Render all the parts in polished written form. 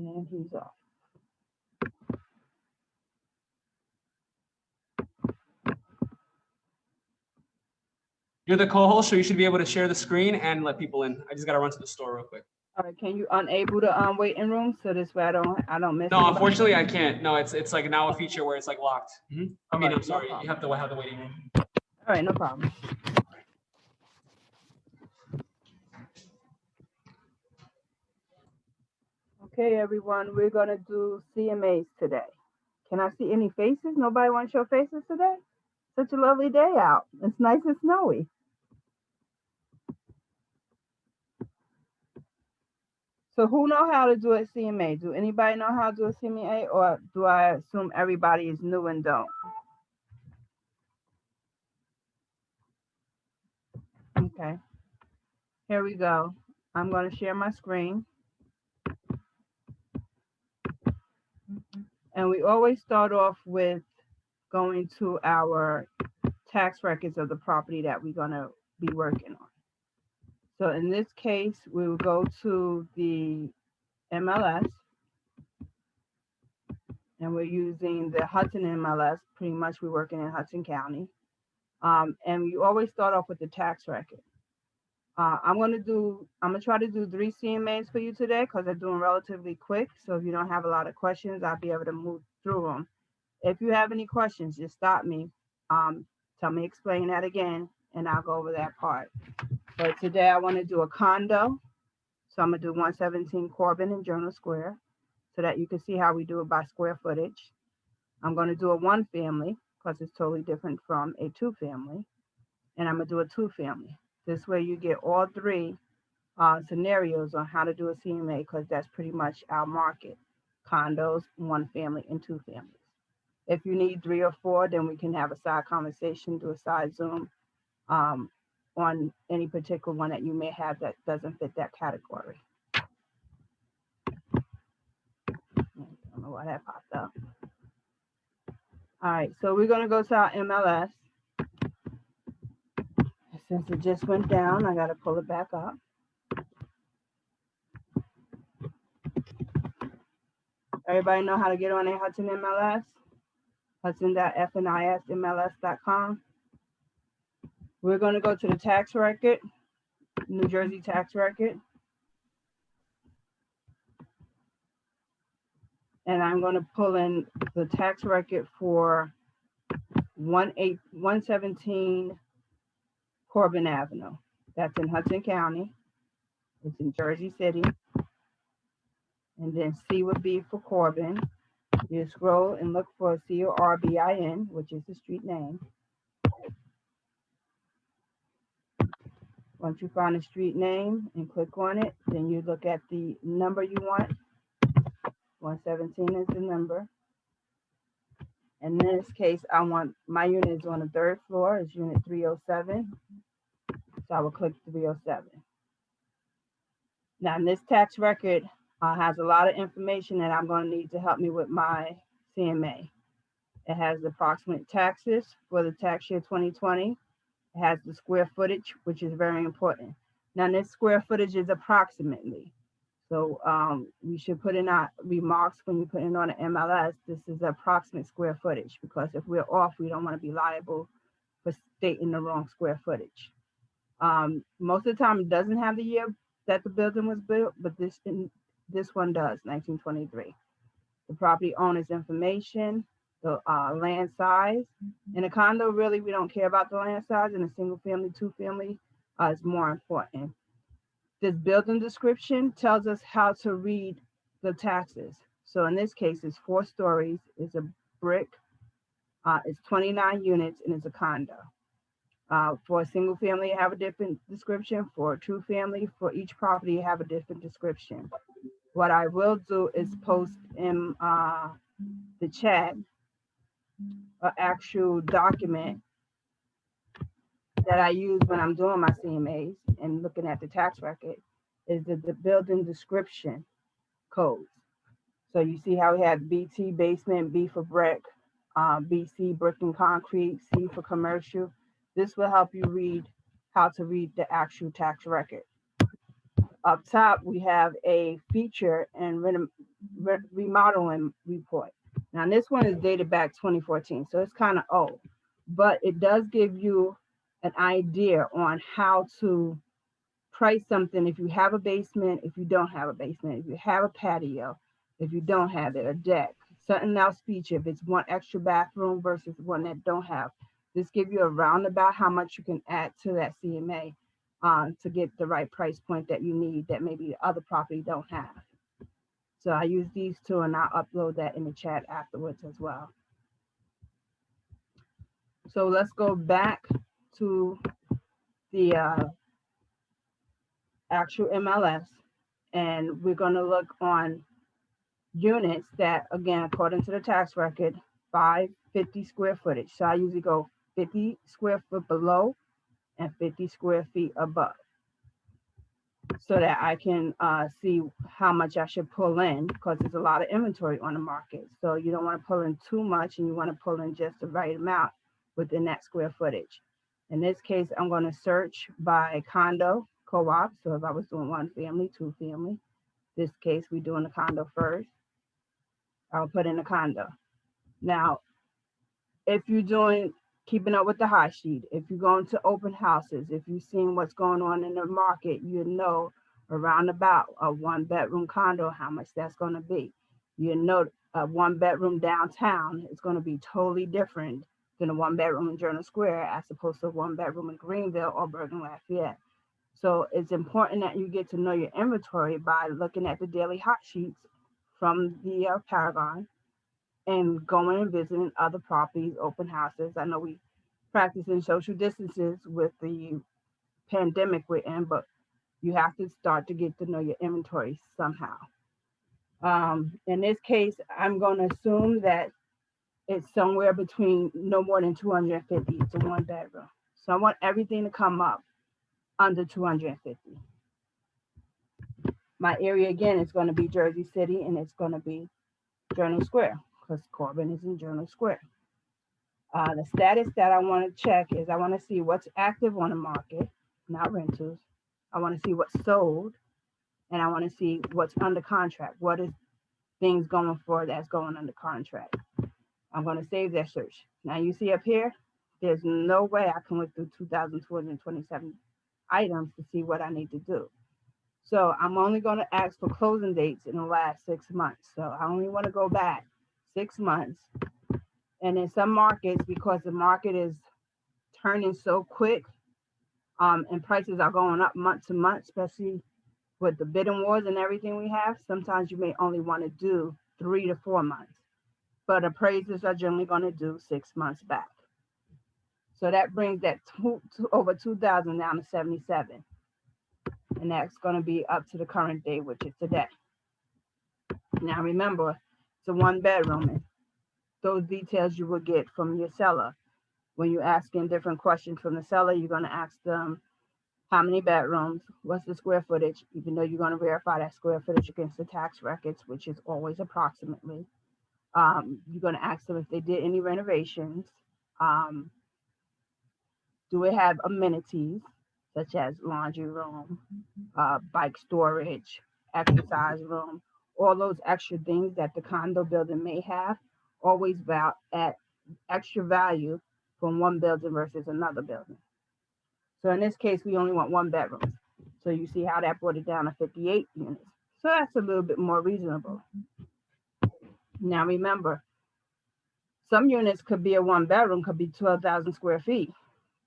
And he's off. You're the co-host, so you should be able to share the screen and let people in. I just got to run to the store real quick. All right, can you enable the waiting room so this way I don't miss? No, anybody? unfortunately I can't. No, it's like now a feature where it's like locked. I mean, I'm sorry, no you have to have the waiting room. All right, no problem. Okay, everyone, we're gonna do CMAs today. Can I see any faces? Nobody wants your faces today? Such a lovely day out. It's nice and snowy. So who know how to do a CMA? Do anybody know how to do a CMA, or do I assume everybody is new and don't? Okay, here we go. I'm going to share my screen. And we always start off with going to our tax records of the property that we're going to be working on. So in this case, we will go to the MLS, and we're using the Hudson MLS. Pretty much we're working in Hudson County. And we always start off with the tax record. I'm gonna try to do 3 CMAs for you today because they're doing relatively quick. So if you don't have a lot of questions, I'll be able to move through them. If you have any questions, just stop me. Tell me, explain that again, and I'll go over that part. But today I want to do a condo. So I'm gonna do 117 Corbin in Journal Square so that you can see how we do it by square footage. I'm gonna do a 1 family because it's totally different from a 2 family. And I'm gonna do a 2 family. This way you get all 3 scenarios on how to do a CMA because that's pretty much our market. Condos, 1 family, and 2 families. If you need 3 or 4, then we can have a side conversation, do a side Zoom on any particular one that you may have that doesn't fit that category. I don't know why that popped up. All right, so we're gonna go to our MLS. Since it just went down, I gotta pull it back up. Everybody know how to get on a Hudson MLS? Hudson.fnismls.com. We're going to go to the tax record, New Jersey tax record. And I'm going to pull in the tax record for 117 Corbin Avenue. That's in Hudson County. It's in Jersey City. And then C would be for Corbin. You scroll and look for Corbin, which is the street name. Once you find a street name and click on it, then you look at the number you want. 117 is the number. In this case, I want my unit is on the 3rd floor. It's unit 307. So I will click 307. Now, this tax record has a lot of information that I'm going to need to help me with my CMA. It has the approximate taxes for the tax year 2020. It has the square footage, which is very important. Now, this square footage is approximately. So we should put in our remarks when you put in on the MLS, this is the approximate square footage, because if we're off, we don't want to be liable for stating the wrong square footage. Most of the time, it doesn't have the year that the building was built, but this one does, 1923. The property owner's information, the land size. In a condo, really, we don't care about the land size. In a single family, 2 family is more important. This building description tells us how to read the taxes. So in this case, it's 4 stories, it's a brick, it's 29 units, and it's a condo. For a single family, you have a different description. For a 2 family, for each property, you have a different description. What I will do is post in the chat an actual document that I use when I'm doing my CMAs and looking at the tax record is the building description codes. So you see how we have BT basement, B for brick, BC brick and concrete, C for commercial. This will help you read how to read the actual tax record. Up top, we have a feature and remodeling report. Now this one is dated back 2014, so it's kind of old, but it does give you an idea on how to price something if you have a basement, if you don't have a basement, if you have a patio, if you don't have it, a deck, something else feature, if it's one extra bathroom versus one that don't have. This give you a roundabout how much you can add to that CMA to get the right price point that you need that maybe the other property don't have. So I use these two and I'll upload that in the chat afterwards as well. So let's go back to the actual MLS, and we're going to look on units that, again, according to the tax record, 550 square footage. So I usually go 50 square foot below and 50 square feet above, so that I can see how much I should pull in, because there's a lot of inventory on the market. So you don't want to pull in too much, and you want to pull in just the right amount within that square footage. In this case, I'm going to search by condo, co-op. So if I was doing one family, two family, this case, we're doing the condo first. I'll put in a condo. Now, if you're doing keeping up with the hot sheet, if you're going to open houses, if you're seeing what's going on in the market, you know around about a one bedroom condo, how much that's going to be. You know a one bedroom downtown is going to be totally different than a one bedroom in Journal Square as opposed to a one bedroom in Greenville or Bergen Lafayette. So it's important that you get to know your inventory by looking at the daily hot sheets from the Paragon and going and visiting other properties, open houses. I know we practicing social distances with the pandemic we're in, but you have to start to get to know your inventory somehow. In this case, I'm going to assume that it's somewhere between no more than 250 to one bedroom. So I want everything to come up under 250. My area again is going to be Jersey City, and it's going to be Journal Square because Corbin is in Journal Square. The status that I want to check is I want to see what's active on the market, not rentals. I want to see what's sold, and I want to see what's under contract. What is things going for that's going under contract? I'm going to save that search. Now you see up here, there's no way I can look through 2,227 items to see what I need to do. So I'm only going to ask for closing dates in the last 6 months. So I only want to go back 6 months. And in some markets, because the market is turning so quick, and prices are going up month to month, especially with the bidding wars and everything we have, sometimes you may only want to do 3 to 4 months. But appraisers are generally going to do 6 months back. So that brings that over 2,000 down to 77. And that's going to be up to the current day, which is today. Now remember, it's a one bedroom. And those details you will get from your seller. When you're asking different questions from the seller, you're going to ask them how many bedrooms, what's the square footage, even though you're going to verify that square footage against the tax records, which is always approximately. You're going to ask them if they did any renovations. Do it have amenities such as laundry room, bike storage, exercise room, all those extra things that the condo building may have, always at extra value from one building versus another building. So in this case, we only want one bedroom. So you see how that brought it down to 58 units. So that's a little bit more reasonable. Now remember, some units could be a one bedroom, could be 12,000 square feet.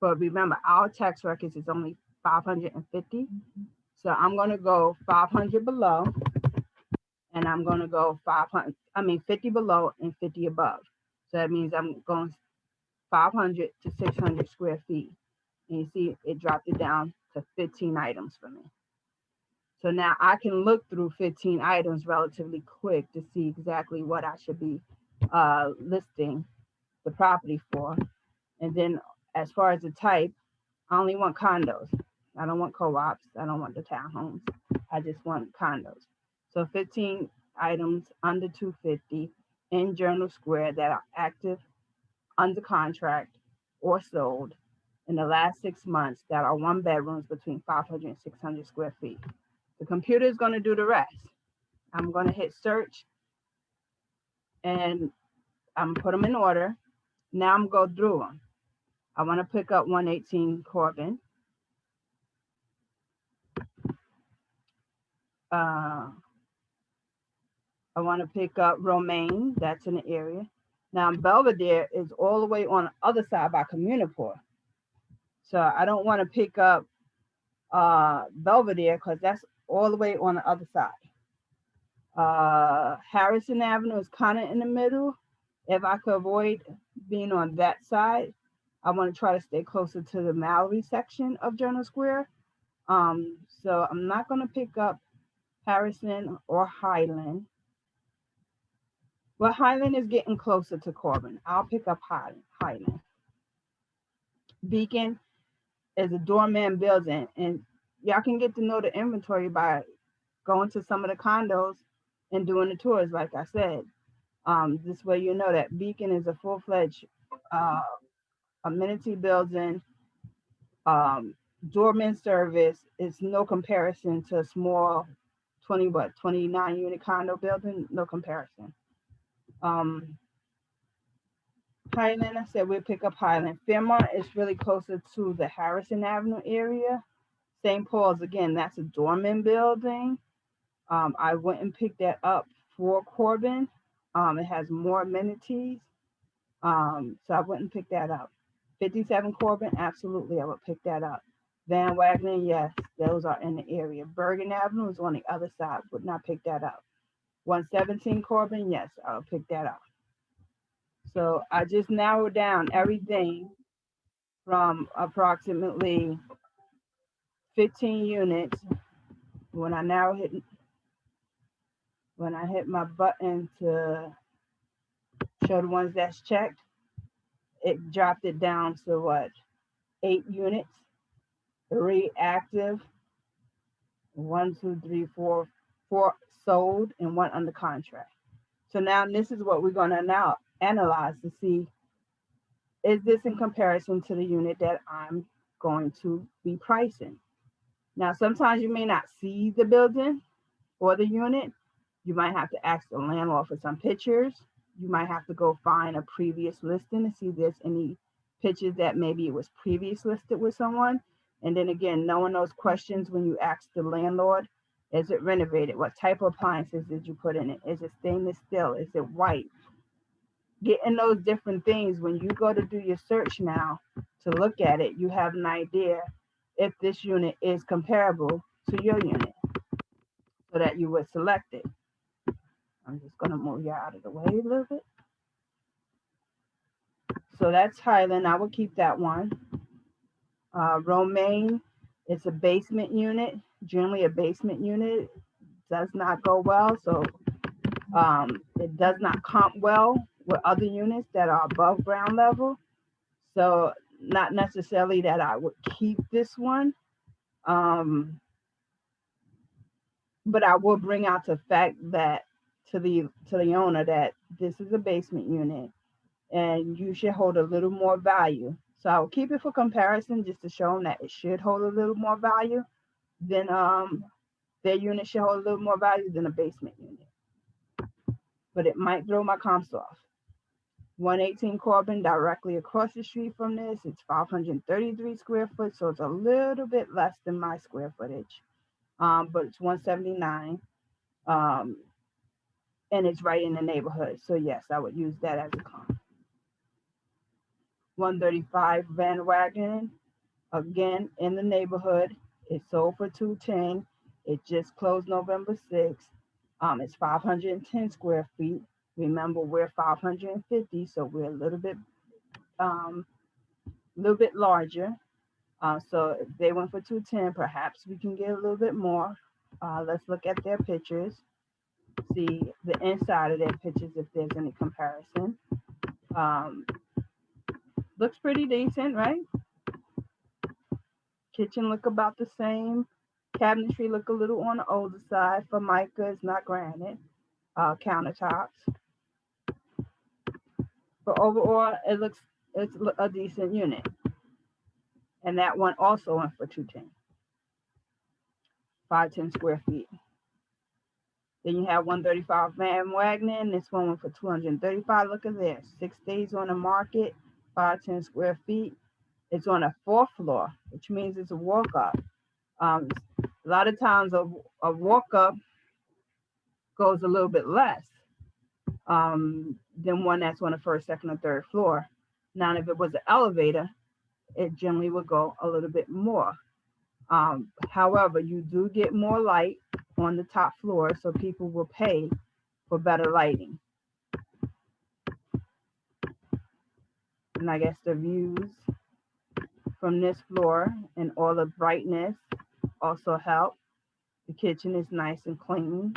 But remember, our tax records is only 550. So I'm going to go 500 below, and I'm going to go 50 below and 50 above. So that means I'm going 500 to 600 square feet. And you see it dropped it down to 15 items for me. So now I can look through 15 items relatively quick to see exactly what I should be listing the property for. And then as far as the type, I only want condos. I don't want co-ops. I don't want the townhomes. I just want condos. So 15 items under 250 in Journal Square that are active, under contract, or sold in the last 6 months that are one bedrooms between 500 and 600 square feet. The computer is going to do the rest. I'm going to hit search, and I'm put them in order. Now I'm going to go through them. I want to pick up 118 Corbin. I want to pick up Romaine. That's in the area. Now Belvedere is all the way on the other side by Communicore. So I don't want to pick up Belvedere because that's all the way on the other side. Harrison Avenue is kind of in the middle. If I could avoid being on that side, I want to try to stay closer to the Mallory section of Journal Square. So I'm not going to pick up Harrison or Highland. Well, Highland is getting closer to Corbin. I'll pick up Highland. Beacon is a doorman building, and y'all can get to know the inventory by going to some of the condos and doing the tours, like I said. This way you know that Beacon is a full-fledged amenity building, doorman service. It's no comparison to a small 29 unit condo building, no comparison. Highland, I said we'll pick up Highland. Fairmont is really closer to the Harrison Avenue area. St. Paul's, again, that's a doorman building. I wouldn't pick that up for Corbin. It has more amenities. So I wouldn't pick that up. 57 Corbin, absolutely, I would pick that up. Van Wagner, yes, those are in the area. Bergen Avenue is on the other side, would not pick that up. 117 Corbin, yes, I would pick that up. So I just narrowed down everything from approximately 15 units. When I hit my button to show the ones that's checked, it dropped it down to what? 8 units, 3 active, 1, 2, 3, 4 sold, and 1 under contract. So now this is what we're going to now analyze to see, is this in comparison to the unit that I'm going to be pricing? Now, sometimes you may not see the building or the unit. You might have to ask the landlord for some pictures. You might have to go find a previous listing to see if there's any pictures that maybe it was previous listed with someone. And then again, knowing those questions when you ask the landlord, is it renovated? What type of appliances did you put in it? Is it stainless steel? Is it white? Getting those different things, when you go to do your search now to look at it, you have an idea if this unit is comparable to your unit so that you would select it. I'm just going to move you out of the way a little bit. So that's Highland. I will keep that one. Romaine, it's a basement unit. Generally, a basement unit does not go well. So it does not comp well with other units that are above ground level. So not necessarily that I would keep this one. But I will bring out the fact that to the owner that this is a basement unit and you should hold a little more value. So I'll keep it for comparison just to show them that it should hold a little more value than their unit should hold a little more value than a basement unit. But it might throw my comps off. 118 Corbin, directly across the street from this, it's 533 square foot, so it's a little bit less than my square footage. But it's 179. And it's right in the neighborhood. So yes, I would use that as a comp. 135 Van Wagner, again in the neighborhood. It sold for 210. It just closed November 6th. It's 510 square feet. Remember, we're 550, so we're a little bit larger. So if they went for 210, perhaps we can get a little bit more. Let's look at their pictures. See the inside of their pictures if there's any comparison. Looks pretty decent, right? Kitchen look about the same. Cabinetry look a little on the older side. Formica is not granite. Countertops. But overall, it's a decent unit. And that one also went for 210. 510 square feet. Then you have 135 Van Wagner. This one went for 235. Look at this. 6 days on the market, 510 square feet. It's on a 4th floor, which means it's a walk-up. A lot of times a walk-up goes a little bit less than one that's on the 1st, 2nd, or 3rd floor. Now, if it was an elevator, it generally would go a little bit more. However, you do get more light on the top floor, so people will pay for better lighting. And I guess the views from this floor and all the brightness also help. The kitchen is nice and clean.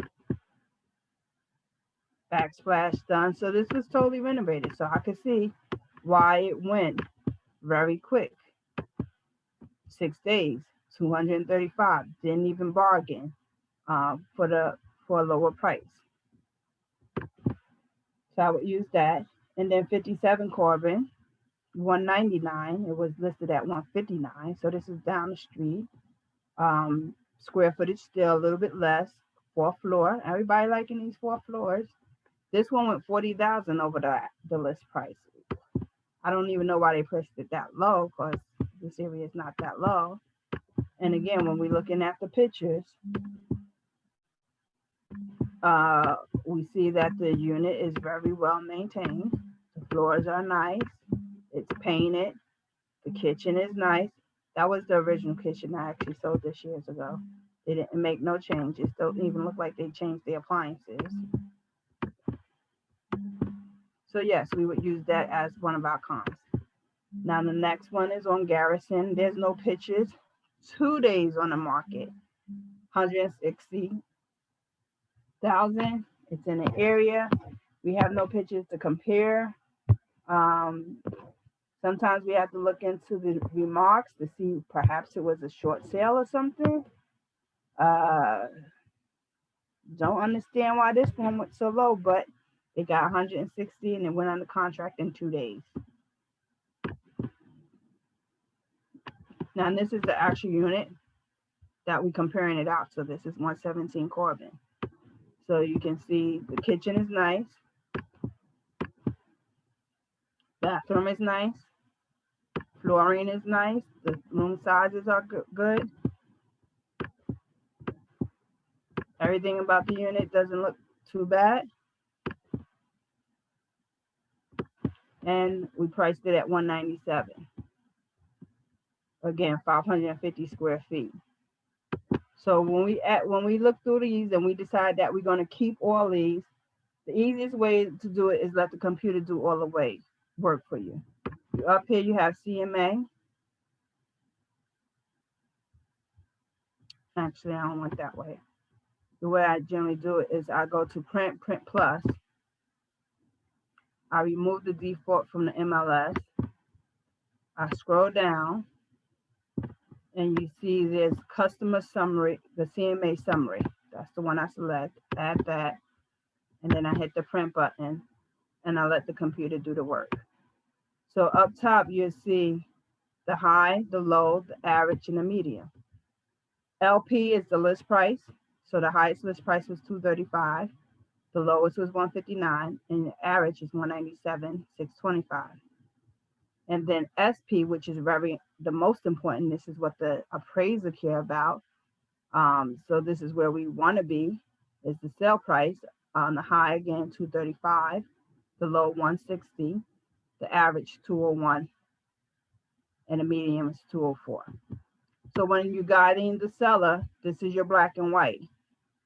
Backsplash done. So this was totally renovated. So I could see why it went very quick. 6 days, 235. Didn't even bargain for a lower price. So I would use that. And then 57 Corbin, 199. It was listed at 159. So this is down the street. Square footage still a little bit less. 4th floor. Everybody liking these 4 floors. This one went 40,000 over the list price. I don't even know why they priced it that low, because this area is not that low. And again, when we're looking at the pictures, we see that the unit is very well maintained. The floors are nice. It's painted. The kitchen is nice. That was the original kitchen I actually sold this years ago. They didn't make no changes. Don't even look like they changed the appliances. So yes, we would use that as one of our comps. Now the next one is on Garrison. There's no pictures. 2 days on the market. 160,000. It's in the area. We have no pictures to compare. Sometimes we have to look into the remarks to see perhaps it was a short sale or something. Don't understand why this one went so low, but it got 160 and it went under contract in 2 days. Now this is the actual unit that we're comparing it out. So this is 117 Corbin. So you can see the kitchen is nice. Bathroom is nice. Flooring is nice. The room sizes are good. Everything about the unit doesn't look too bad. And we priced it at 197. Again, 550 square feet. So when we look through these and we decide that we're going to keep all these, the easiest way to do it is let the computer do all the work for you. Up here you have CMA. Actually, I don't want that way. The way I generally do it is I go to print plus. I remove the default from the MLS. I scroll down and you see there's customer summary, the CMA summary. That's the one I select, add that, and then I hit the print button and I let the computer do the work. So up top, you'll see the high, the low, the average, and the medium. LP is the list price. So the highest list price was $235. The lowest was $159, and the average is $197,625. And then SP, which is the most important, this is what the appraiser care about. So this is where we want to be, is the sale price. On the high, again, $235, the low $160, the average $201, and the medium is $204. So when you're guiding the seller, this is your black and white.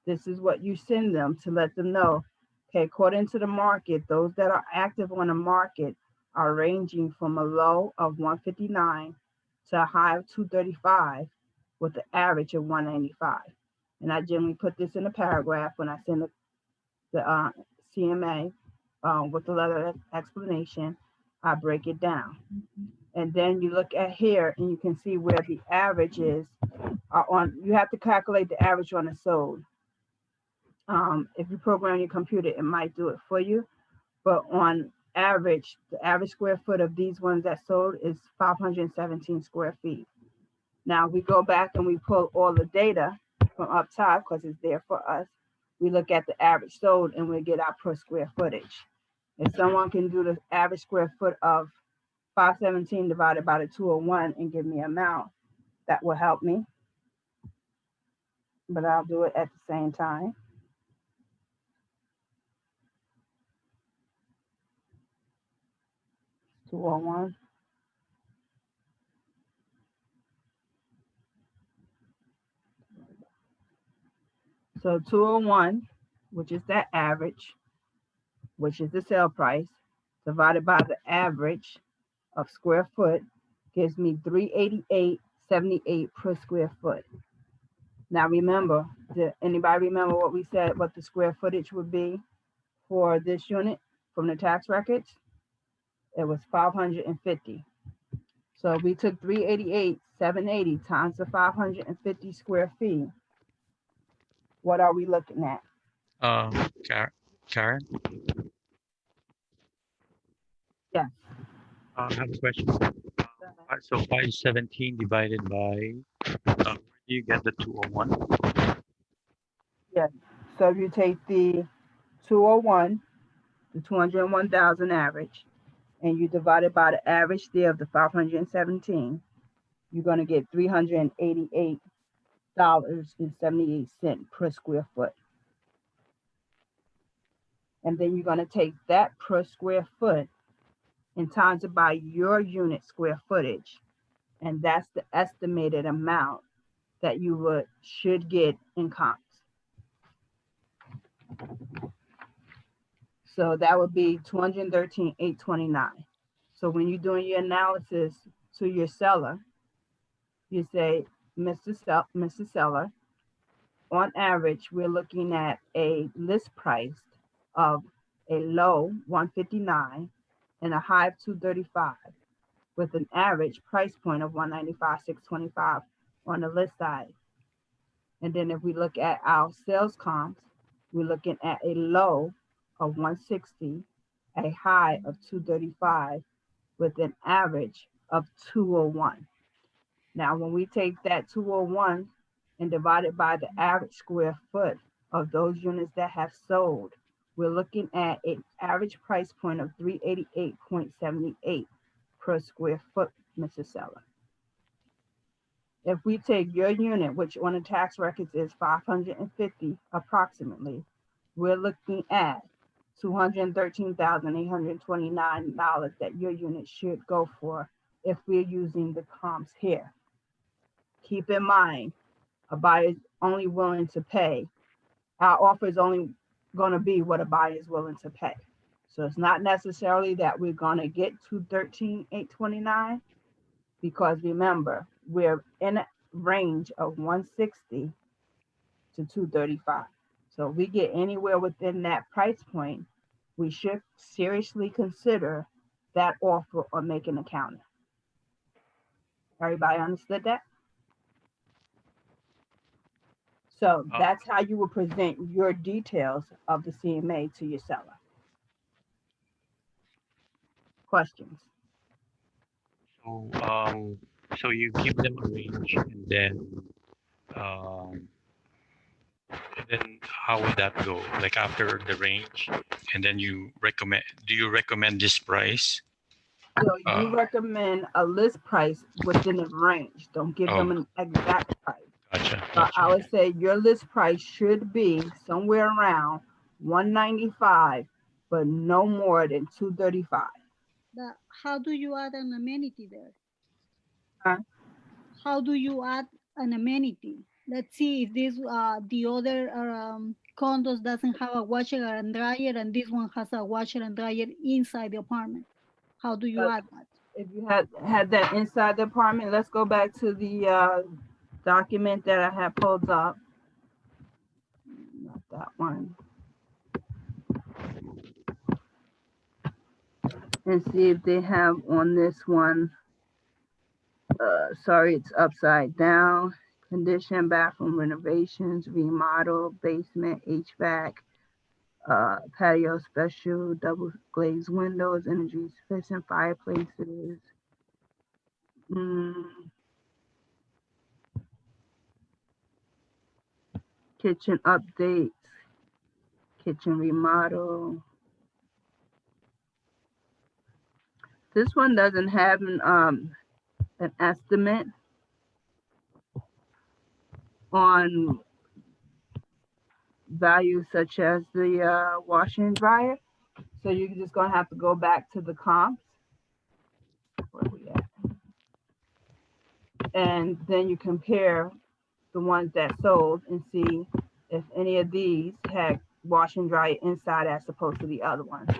This is what you send them to let them know, okay, according to the market, those that are active on the market are ranging from a low of 159 to a high of 235 with the average of 195. And I generally put this in a paragraph when I send the CMA with the letter explanation. I break it down. And then you look at here and you can see where the averages are on. You have to calculate the average on the sold. If you program your computer, it might do it for you. But on average, the average square foot of these ones that sold is 517 square feet. Now we go back and we pull all the data from up top because it's there for us. we look at the average sold and we get our per square footage. If someone can do the average square foot of 517 divided by the 201 and give me an amount, that will help me. But I'll do it at the same time. $201. So 201, which is that average, which is the sale price, divided by the average of square foot, gives me 388.78 per square foot. Now remember, did anybody remember what we said, what the square footage would be for this unit from the tax records? It was 550. So we took 388.780 times the 550 square feet. What are we looking at? Karen? Yes. I have a question. So 517 divided by, where do you get the 201? Yes. So if you take the 201, the 201,000 average, and you divide it by the average there of the 517, you're going to get $388.78 per square foot. And then you're going to take that per square foot and times it by your unit square footage. And that's the estimated amount that you should get in comps. So that would be 213,829. So when you're doing your analysis to your seller, you say, Mrs. Seller, on average, we're looking at a list price of a low 159 and a high of 235 with an average price point of 195,625 on the list side. And then if we look at our sales comps, we're looking at a low of 160, a high of 235 with an average of 201. Now, when we take that 201 and divide it by the average square foot of those units that have sold, we're looking at an average price point of 388.78 per square foot, Mrs. Seller. If we take your unit, which on the tax records is 550 approximately, we're looking at $213,829 that your unit should go for if we're using the comps here. Keep in mind, a buyer is only willing to pay. Our offer is only going to be what a buyer is willing to pay. So it's not necessarily that we're going to get $213,829 because remember, we're in a range of 160 to 235. So if we get anywhere within that price point, we should seriously consider that offer or making a counter. Everybody understood that? So that's how you will present your details of the CMA to your seller. Questions? So you give them a range and then how would that go? Like after the range, and then do you recommend this price? So you recommend a list price within a range. Don't give them an exact price. Gotcha. I would say your list price should be somewhere around 195, but no more than 235. But how do you add an amenity there? Huh? How do you add an amenity? Let's see if this the other condos doesn't have a washer and dryer, and this one has a washer and dryer inside the apartment. How do you add that? If you had that inside the apartment, let's go back to the document that I had pulled up. Not that one. And see if they have on this one. Sorry, it's upside down. Condition, bathroom renovations, remodel, basement, HVAC, patio special, double glazed windows, energy efficient fireplaces. Kitchen updates, Kitchen remodel. This one doesn't have an estimate on values such as the washer and dryer. So you're just gonna have to go back to the comps. Where we at? And then you compare the ones that sold and see if any of these had wash and dry inside as opposed to the other ones.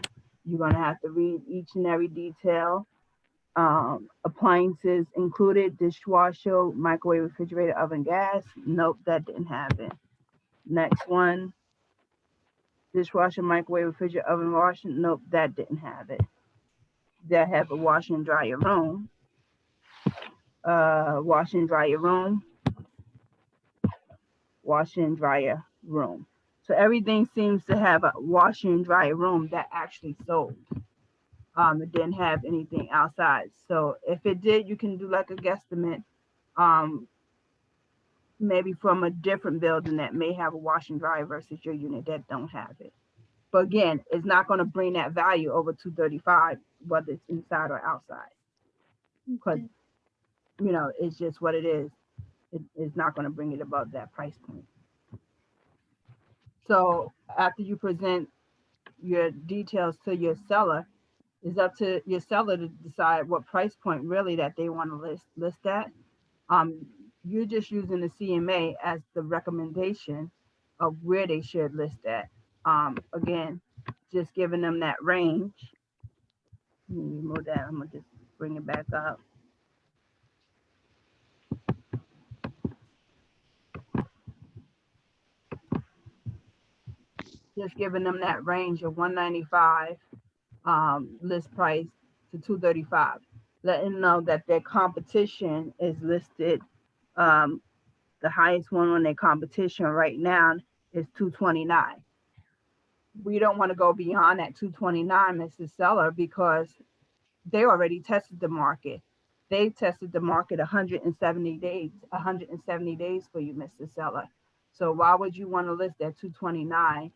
You're gonna have to read each and every detail. Appliances included, dishwasher, microwave, refrigerator, oven, gas. Nope, that didn't have it. Next one, dishwasher, microwave, refrigerator, oven, washer. Nope, that didn't have it. That have a wash and dryer room. Wash and dryer room. Wash and dryer room. So everything seems to have a wash and dryer room that actually sold. It didn't have anything outside. So if it did, you can do like a guesstimate. Maybe from a different building that may have a wash and dryer versus your unit that don't have it. But again, it's not going to bring that value over 235, whether it's inside or outside, because Okay. you know it's just what it is. It's not going to bring it above that price point. So after you present your details to your seller, it's up to your seller to decide what price point really that they want to list at. You're just using the CMA as the recommendation of where they should list at. Again, just giving them that range. Let me remove that. I'm gonna just bring it back up. Just giving them that range of 195 list price to 235. Letting them know that their competition is listed. Um, the highest one on their competition right now is 229. We don't want to go beyond that 229, Mrs. Seller, because they already tested the market. They tested the market 170 days, 170 days for you, Mr. Seller. So why would you want to list at 229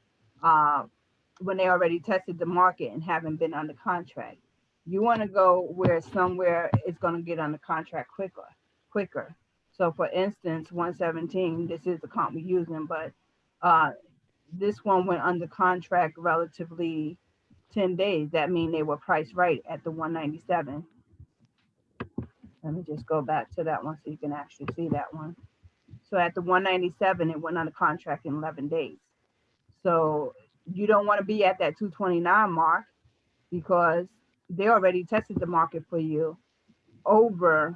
when they already tested the market and haven't been under contract? You want to go where somewhere it's going to get under contract quicker. So for instance, 117, this is the comp we're using, but this one went under contract relatively 10 days. That means they were priced right at the 197. Let me just go back to that one so you can actually see that one. So at the 197, it went under contract in 11 days. So you don't want to be at that 229 mark because they already tested the market for you over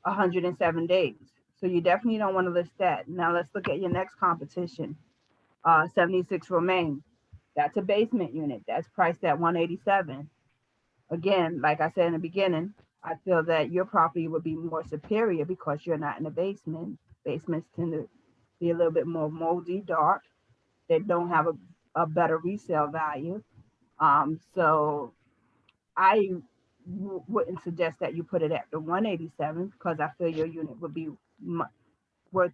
107 days. So you definitely don't want to list that. Now let's look at your next competition. 76 Romaine. That's a basement unit. That's priced at 187. Again, like I said in the beginning, I feel that your property would be more superior because you're not in the basement. Basements tend to be a little bit more moldy, dark. They don't have a better resale value. So I wouldn't suggest that you put it at the 187 because I feel your unit would be worth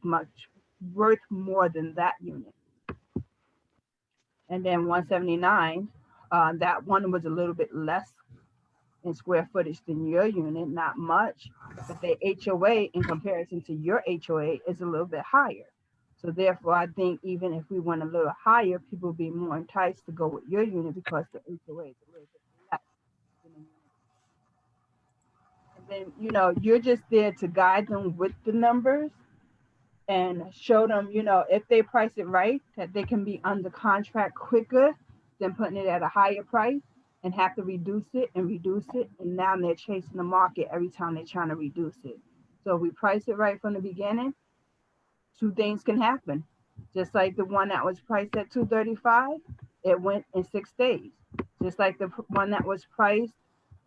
more than that unit. And then 179, that one was a little bit less in square footage than your unit, not much, but the HOA in comparison to your HOA is a little bit higher. So therefore, I think even if we went a little higher, people would be more enticed to go with your unit because the HOA is a little bit less than the unit. And then, you know, you're just there to guide them with the numbers and show them, you know, if they price it right, that they can be under contract quicker than putting it at a higher price and have to reduce it. And now they're chasing the market every time they're trying to reduce it. So if we price it right from the beginning, two things can happen. Just like the one that was priced at 235, it went in 6 days. Just like the one that was priced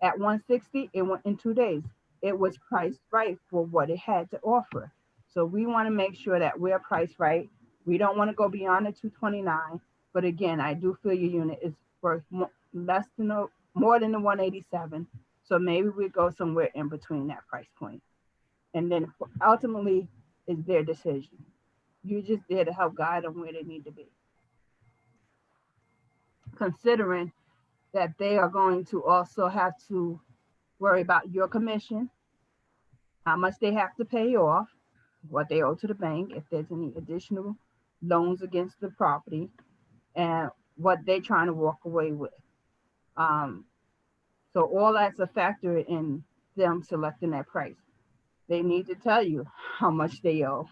at 160, it went in 2 days. It was priced right for what it had to offer. So we want to make sure that we're priced right. We don't want to go beyond the 229. But again, I do feel your unit is worth more than the 187. So maybe we go somewhere in between that price point. And then ultimately, it's their decision. You're just there to help guide them where they need to be. considering that they are going to also have to worry about your commission, how much they have to pay off, what they owe to the bank, if there's any additional loans against the property, and what they're trying to walk away with. So all that's a factor in them selecting that price. They need to tell you how much they owe.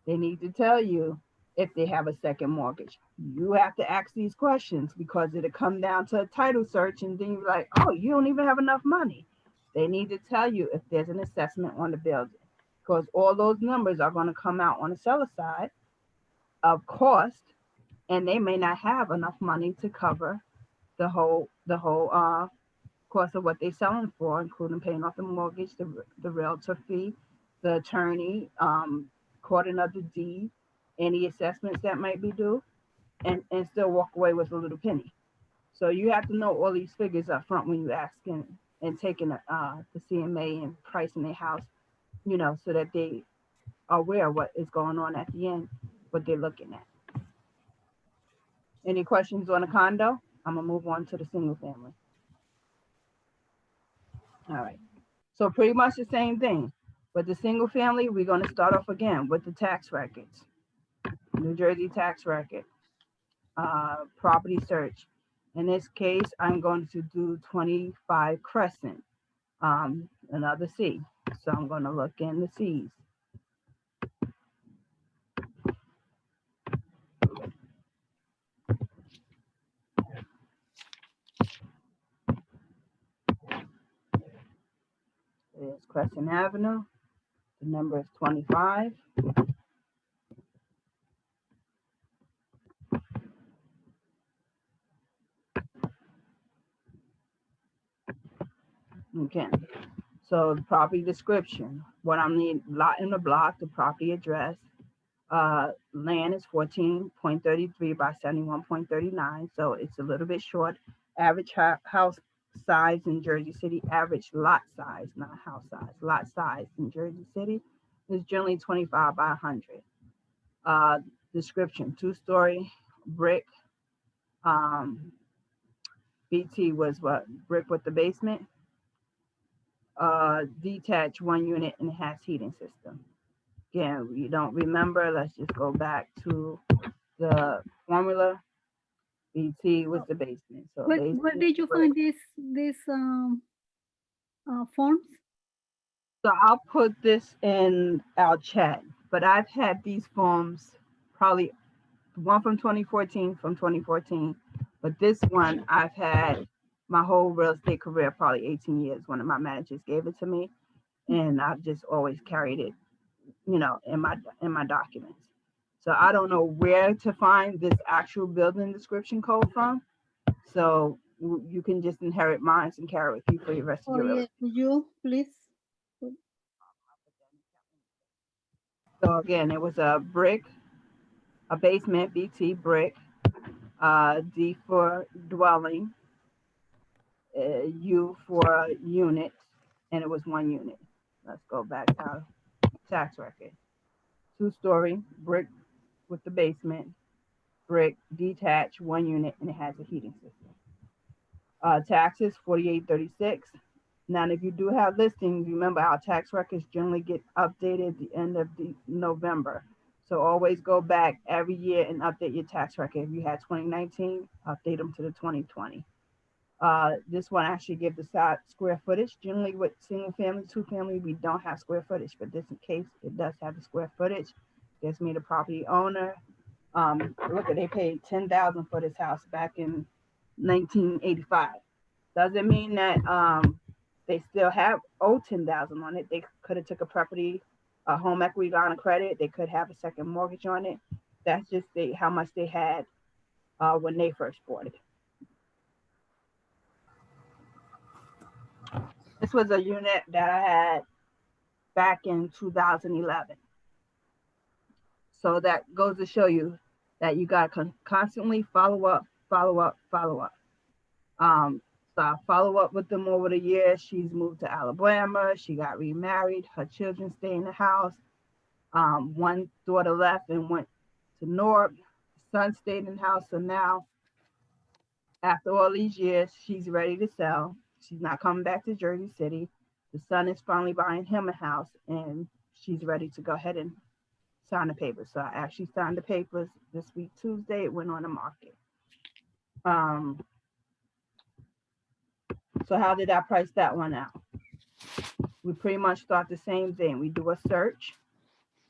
They need to tell you if they have a second mortgage. You have to ask these questions because it'll come down to a title search and then you're like, oh, you don't even have enough money. They need to tell you if there's an assessment on the building because all those numbers are going to come out on the seller side of cost, and they may not have enough money to cover the whole cost of what they're selling for, including paying off the mortgage, the realtor fee, the attorney, recording of the deed, any assessments that might be due, and still walk away with a little penny. So you have to know all these figures up front when you asking and taking the CMA and pricing their house, you know, so that they are aware of what is going on at the end, what they're looking at. Any questions on a condo? I'm gonna move on to the single family. All right. So pretty much the same thing. With the single family, we're going to start off again with the tax records. New Jersey tax record, property search. In this case, I'm going to do 25 Crescent, another C. So I'm going to look in the C's. There's Crescent Avenue. The number is 25. Okay. So the property description, what I need, lot in the block, the property address, land is 14.33 by 71.39, so it's a little bit short. Average house size in Jersey City, average lot size, not house size, lot size in Jersey City is generally 25 by 100. Description, 2-story brick. BT was what? Brick with the basement. Detached 1 unit and it has heating system. Again, you don't remember, let's just go back to the formula. BT was the basement. So Where did you find this forms? So I'll put this in our chat, but I've had these forms probably one from 2014, but this one I've had my whole real estate career, probably 18 years. One of my managers gave it to me and I've just always carried it, you know, in my documents. So I don't know where to find this actual building description code from. So you can just inherit mine and carry it with you for the rest of your real estate. Could you please? So again, it was a brick, a basement, BT brick, D for dwelling, U for unit, and it was 1 unit. Let's go back to our tax record. 2-story brick with the basement, brick, detached, 1 unit, and it has a heating system. Taxes, $48.36. Now, if you do have listings, remember our tax records generally get updated at the end of November. So always go back every year and update your tax record. If you had 2019, update them to the 2020. This one actually gives the side square footage. Generally with single family, 2-family, we don't have square footage, but this in case it does have the square footage. Gives me the property owner. Look at, they paid $10,000 for this house back in 1985. Doesn't mean that they still have $10,000 on it. They could have took a home equity line of credit. They could have a second mortgage on it. That's just how much they had when they first bought it. This was a unit that I had back in 2011. So that goes to show you that you got to constantly follow up. So I follow up with them over the years. She's moved to Alabama. She got remarried. Her children stay in the house. One daughter left and went to Newark. Son stayed in the house. So now After all these years, she's ready to sell. She's not coming back to Jersey City. The son is finally buying him a house, and she's ready to go ahead and sign the papers. So I actually signed the papers this week, Tuesday. It went on the market. So how did I price that one out? We pretty much start the same thing. We do a search.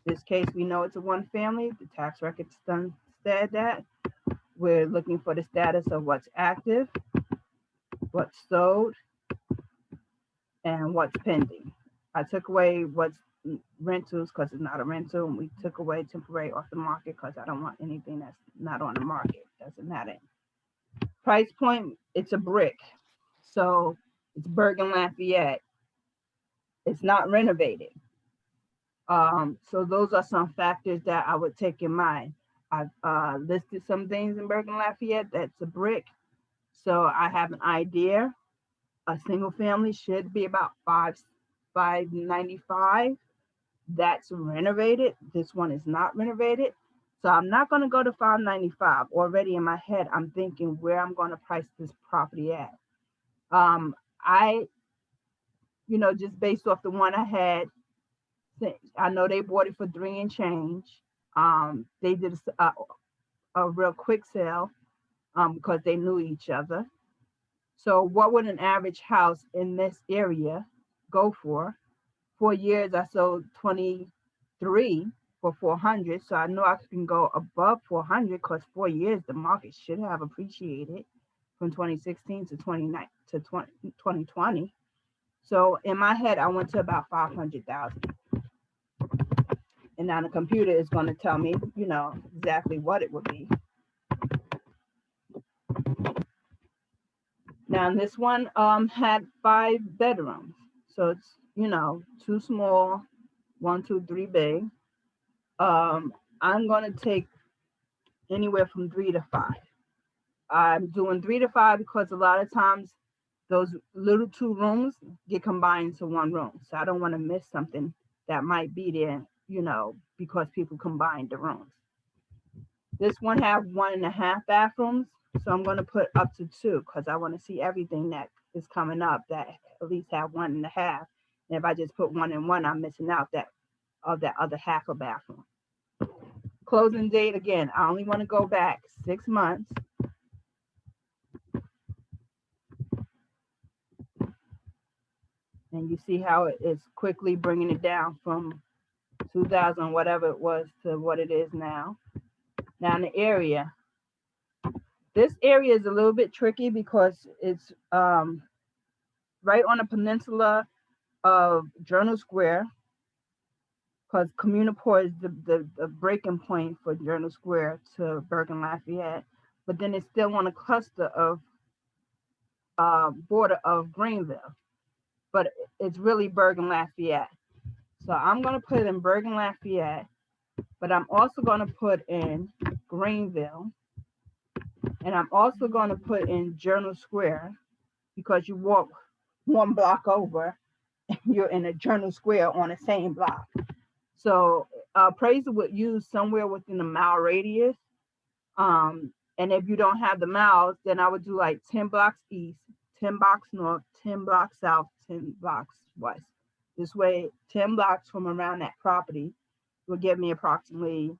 This case, we know it's a one family. The tax record's done said that. We're looking for the status of what's active, what's sold, and what's pending. I took away what's rentals because it's not a rental, and we took away temporary off the market because I don't want anything that's not on the market. Doesn't matter. Price point, it's a brick. So it's Bergen Lafayette. It's not renovated. So those are some factors that I would take in mind. I've listed some things in Bergen Lafayette that's a brick. So I have an idea. A single family should be about $595. That's renovated. This one is not renovated. So I'm not going to go to $595. Already in my head, I'm thinking where I'm going to price this property at. Just based off the one I had, I know they bought it for $3 and change. They did a real quick sale because they knew each other. So what would an average house in this area go for? 4 years, I sold 23 for 400. So I know I can go above 400 because 4 years, the market should have appreciated from 2016 to 2020. So in my head, I went to about 500,000. And now the computer is going to tell me, exactly what it would be. Now this one had 5 bedrooms. So it's, 2 small, 1, 2, 3 big. I'm going to take anywhere from 3 to 5. I'm doing 3 to 5 because a lot of times those little 2 rooms get combined into 1 room. So I don't want to miss something that might be there, because people combine the rooms. This one have 1.5 bathrooms. So I'm going to put up to 2 because I want to see everything that is coming up that at least have 1.5. And if I just put 1 and 1, I'm missing out that other half a bathroom. Closing date, again, I only want to go back 6 months. And you see how it is quickly bringing it down from 2000, whatever it was, to what it is now. Now in the area, this area is a little bit tricky because it's right on the peninsula of Journal Square, because Communiport is the breaking point for Journal Square to Bergen Lafayette, but then it's still on a cluster of border of Greenville, but it's really Bergen Lafayette. So I'm going to put it in Bergen Lafayette, but I'm also going to put in Greenville, and I'm also going to put in Journal Square, because you walk 1 block over, and you're in a Journal Square on the same block. So appraiser would use somewhere within a mile radius. And if you don't have the miles, then I would do like 10 blocks east, 10 blocks north, 10 blocks south, 10 blocks west. This way, 10 blocks from around that property will give me approximately,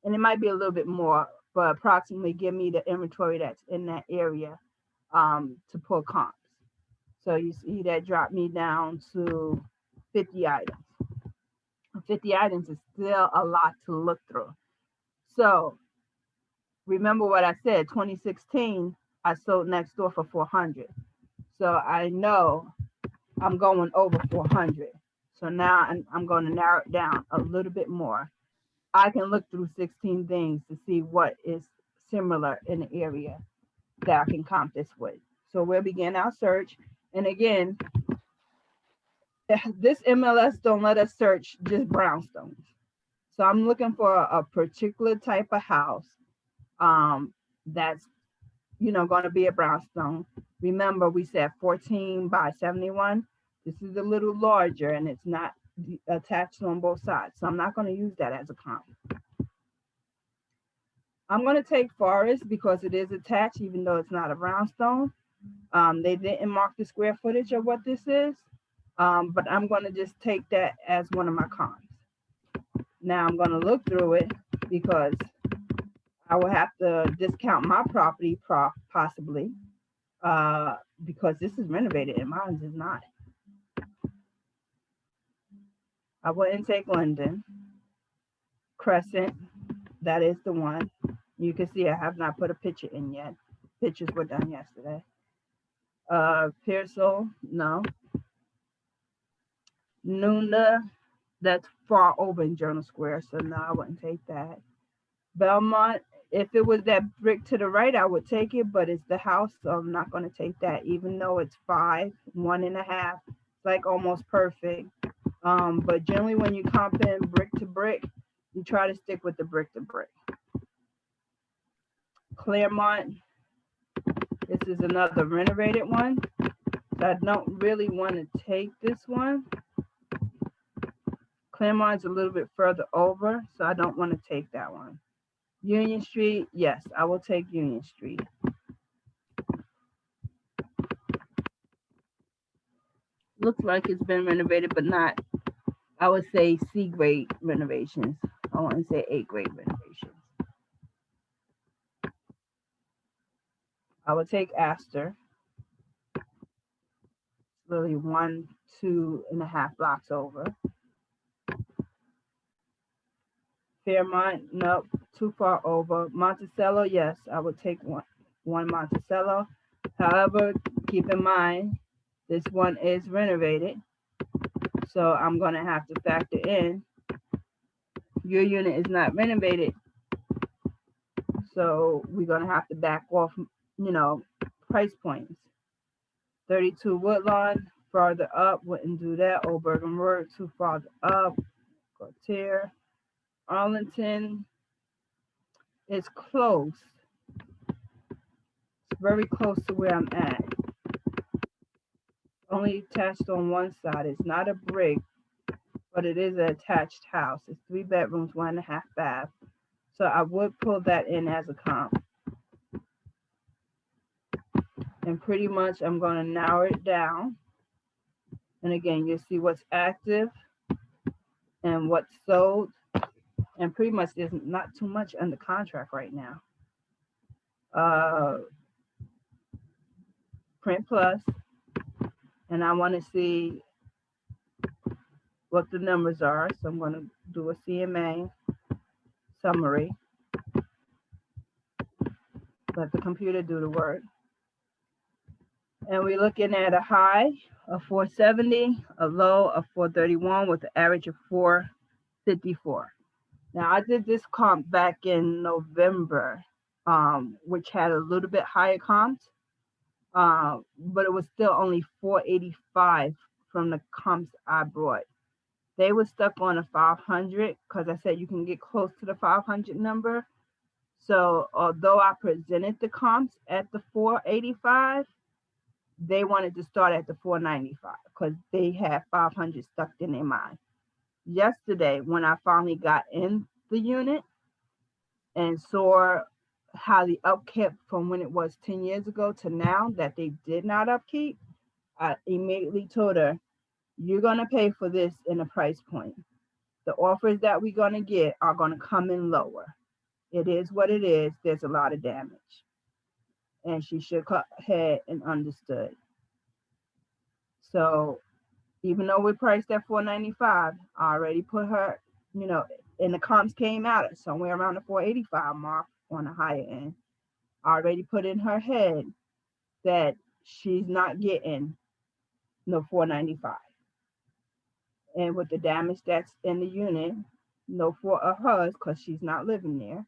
and it might be a little bit more, but approximately give me the inventory that's in that area to pull comps. So you see that dropped me down to 50 items. 50 items is still a lot to look through. So remember what I said, 2016, I sold next door for 400. So I know I'm going over 400. So now I'm going to narrow it down a little bit more. I can look through 16 things to see what is similar in the area that I can comp this with. So we'll begin our search. And again, this MLS don't let us search just brownstones. So I'm looking for a particular type of house that's, going to be a brownstone. Remember, we said 14 by 71. This is a little larger, and it's not attached on both sides. So I'm not going to use that as a comp. I'm going to take Forest because it is attached, even though it's not a brownstone. They didn't mark the square footage of what this is, but I'm going to just take that as one of my cons. Now I'm going to look through it because I will have to discount my property possibly because this is renovated and mine is not. I wouldn't take Linden. Crescent, that is the one. You can see I have not put a picture in yet. Pictures were done yesterday. Pearsall, no. Nunda, that's far over in Journal Square, so no, I wouldn't take that. Belmont, if it was that brick to the right, I would take it, but it's the house, so I'm not going to take that, even though it's 5, 1.5, it's like almost perfect. But generally when you comp in brick to brick, you try to stick with the brick to brick. Claremont, this is another renovated one. So I don't really want to take this one. Claremont's a little bit further over, so I don't want to take that one. Union Street, yes, I will take Union Street. Looks like it's been renovated, but not, I would say C grade renovations. I want to say A grade renovations. I would take Astor. It's really 1, 2.5 blocks over. Fairmont, nope, too far over. Monticello, yes, I would take one Monticello. However, keep in mind, this one is renovated. So I'm going to have to factor in your unit is not renovated. So we're going to have to back off, price points. 32 Woodlawn, farther up, wouldn't do that. Old Bergen Road, too far up. Gautier. Arlington is close. It's very close to where I'm at. Only attached on one side. It's not a brick, but it is an attached house. It's 3 bedrooms, 1.5 bath. So I would pull that in as a comp. And pretty much I'm going to narrow it down. And again, you'll see what's active and what's sold. And pretty much there's not too much under contract right now. Print Plus. And I want to see what the numbers are. So I'm going to do a CMA summary. Let the computer do the work. And we're looking at a high of 470, a low of 431 with an average of 454. Now I did this comp back in November, which had a little bit higher comps, but it was still only 485 from the comps I brought. They were stuck on a 500 because I said you can get close to the 500 number. So although I presented the comps at the 485, they wanted to start at the 495 because they had 500 stuck in their mind. Yesterday, when I finally got in the unit and saw how the upkeep from when it was 10 years ago to now that they did not upkeep, I immediately told her, you're going to pay for this in a price point. The offers that we're going to get are going to come in lower. It is what it is. There's a lot of damage. And she shook her head and understood. So even though we priced at 495, I already put her, and the comps came out at somewhere around the 485 mark on the higher end. I already put in her head that she's not getting no 495. And with the damage that's in the unit, no fault of hers because she's not living there,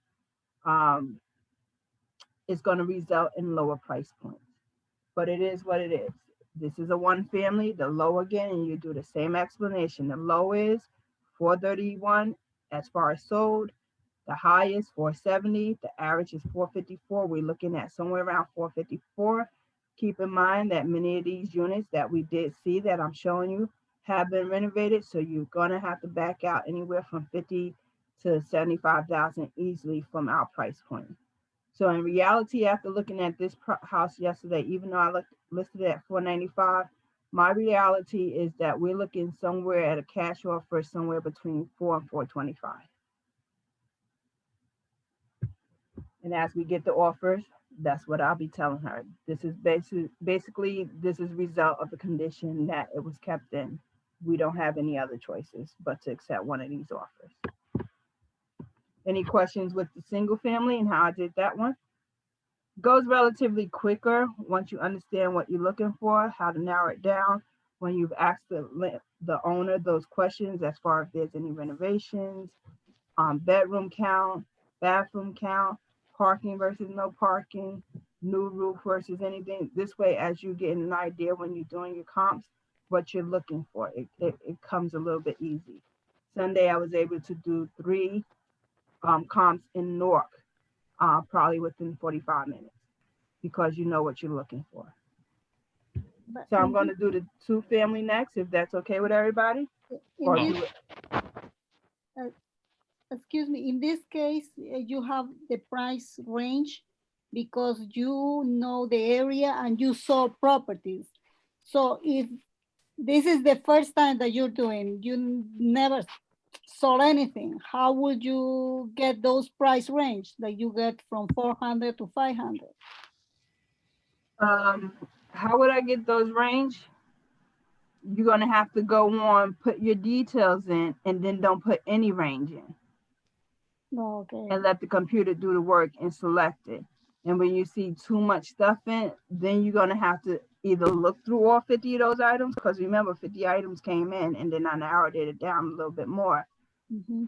it's going to result in lower price points. But it is what it is. This is a one family, the low again, and you do the same explanation. The low is 431 as far as sold. The high is 470. The average is 454. We're looking at somewhere around 454. Keep in mind that many of these units that we did see that I'm showing you have been renovated. So you're going to have to back out anywhere from 50 to 75,000 easily from our price point. So in reality, after looking at this house yesterday, even though I listed it at 495, my reality is that we're looking somewhere at a cash offer somewhere between 4 and 425. And as we get the offers, that's what I'll be telling her. This is basically this is a result of the condition that it was kept in. We don't have any other choices but to accept one of these offers. Any questions with the single family and how I did that one? Goes relatively quicker once you understand what you're looking for, how to narrow it down. When you've asked the owner those questions as far as if there's any renovations, bedroom count, bathroom count, parking versus no parking, new roof versus anything. This way, as you get an idea when you're doing your comps, what you're looking for, it comes a little bit easy. Sunday, I was able to do 3 comps in Newark, probably within 45 minutes, because you know what you're looking for. But So I'm going to do the 2 family next, if that's okay with everybody. Or in do this, it. excuse me, in this case, you have the price range because you know the area and you saw properties. So if this is the first time that you're doing, you never saw anything, how would you get those price range that you get from 400 to 500? How would I get those range? You're going to have to go on, put your details in, and then don't put any range in. Okay. And let the computer do the work and select it. And when you see too much stuff in, then you're going to have to either look through all 50 of those items, because remember 50 items came in and then I narrowed it down a little bit more,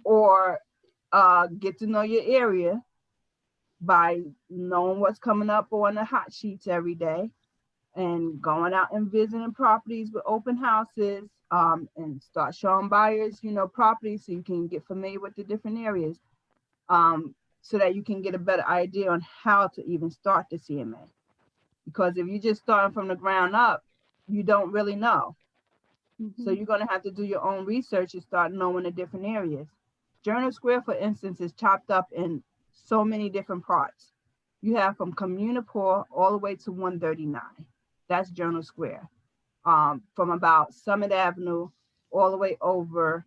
or get to know your area by knowing what's coming up on the hot sheets every day and going out and visiting properties with open houses, and start showing buyers, properties so you can get familiar with the different areas. So that you can get a better idea on how to even start the CMA. Because if you're just starting from the ground up, you don't really know. So you're going to have to do your own research and start knowing the different areas. Journal Square, for instance, is chopped up in so many different parts. You have from Communipaw all the way to 139. That's Journal Square. From about Summit Avenue all the way over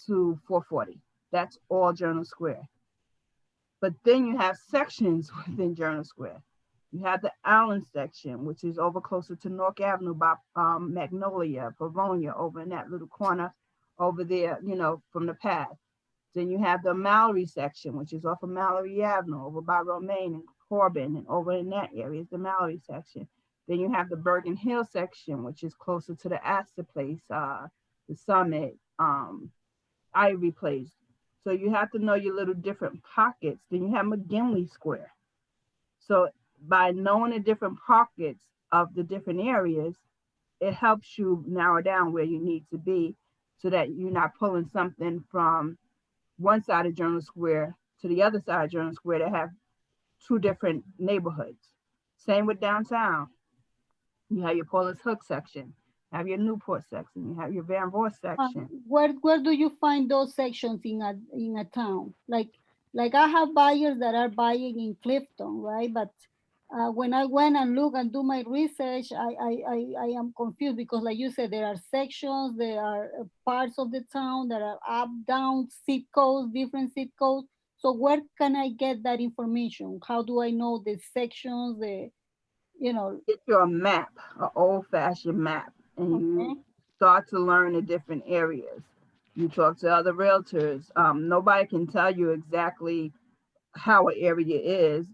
to 440. That's all Journal Square. But then you have sections within Journal Square. You have the Allen section, which is over closer to North Avenue by Magnolia, Pavonia, over in that little corner over there, from the path. Then you have the Mallory section, which is off of Mallory Avenue, over by Romaine and Corbin, and over in that area is the Mallory section. Then you have the Bergen Hill section, which is closer to the Astor Place, the Summit, Ivy Place. So you have to know your little different pockets. Then you have McGinley Square. So by knowing the different pockets of the different areas, it helps you narrow down where you need to be so that you're not pulling something from one side of Journal Square to the other side of Journal Square that have 2 different neighborhoods. Same with downtown. You have your Paulus Hook section, have your Newport section, you have your Van Voort section. Where do you find those sections in a town? Like I have buyers that are buying in Clifton, right? But when I went and look and do my research, I am confused because, like you said, there are sections, there are parts of the town that are up, down, zip codes, different zip codes. So where can I get that information? How do I know the sections, Get your map, an old-fashioned map, and you start to learn the different areas. You talk to other realtors. Nobody can tell you exactly how an area is,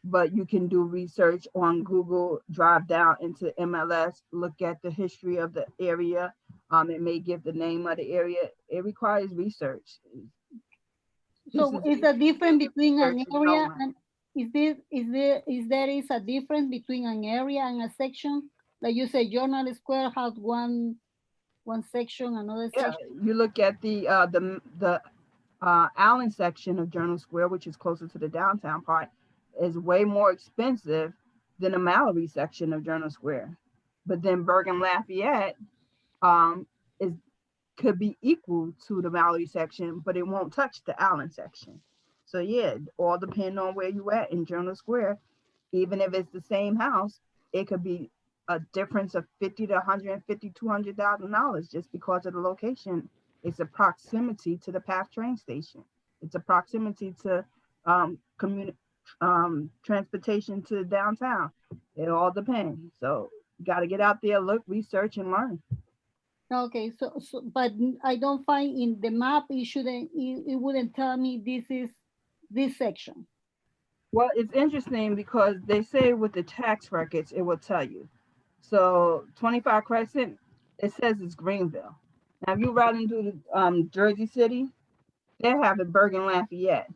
but you can do research on Google, drive down into MLS, look at the history of the area. It may give the name of the area. It requires research. So is the difference between an area and is there a difference between an area and a section? Like you said, Journal Square has one section, another section. You look at the Allen section of Journal Square, which is closer to the downtown part, is way more expensive than the Mallory section of Journal Square. But then Bergen Lafayette is could be equal to the Mallory section, but it won't touch the Allen section. So yeah, all depending on where you at in Journal Square, even if it's the same house, it could be a difference of 50 to 150, $200,000 just because of the location. It's a proximity to the PATH train station. It's a proximity to transportation to downtown. It all depends. So you got to get out there, look, research, and learn. Okay, but I don't find in the map, it wouldn't tell me this is this section. Well, it's interesting because they say with the tax records, it will tell you. So 25 Crescent, it says it's Greenville. Now, if you ride into Jersey City, they have it Bergen Lafayette.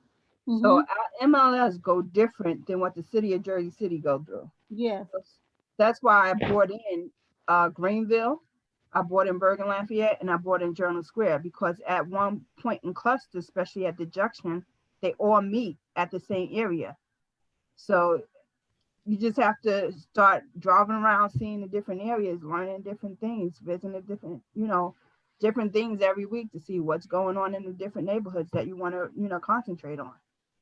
So our MLS go different than what the city of Jersey City go through. Yes. That's why I brought in Greenville, I brought in Bergen Lafayette, and I brought in Journal Square, because at one point in cluster, especially at the junction, they all meet at the same area. So you just have to start driving around, seeing the different areas, learning different things, visiting different, different things every week to see what's going on in the different neighborhoods that you want to, concentrate on.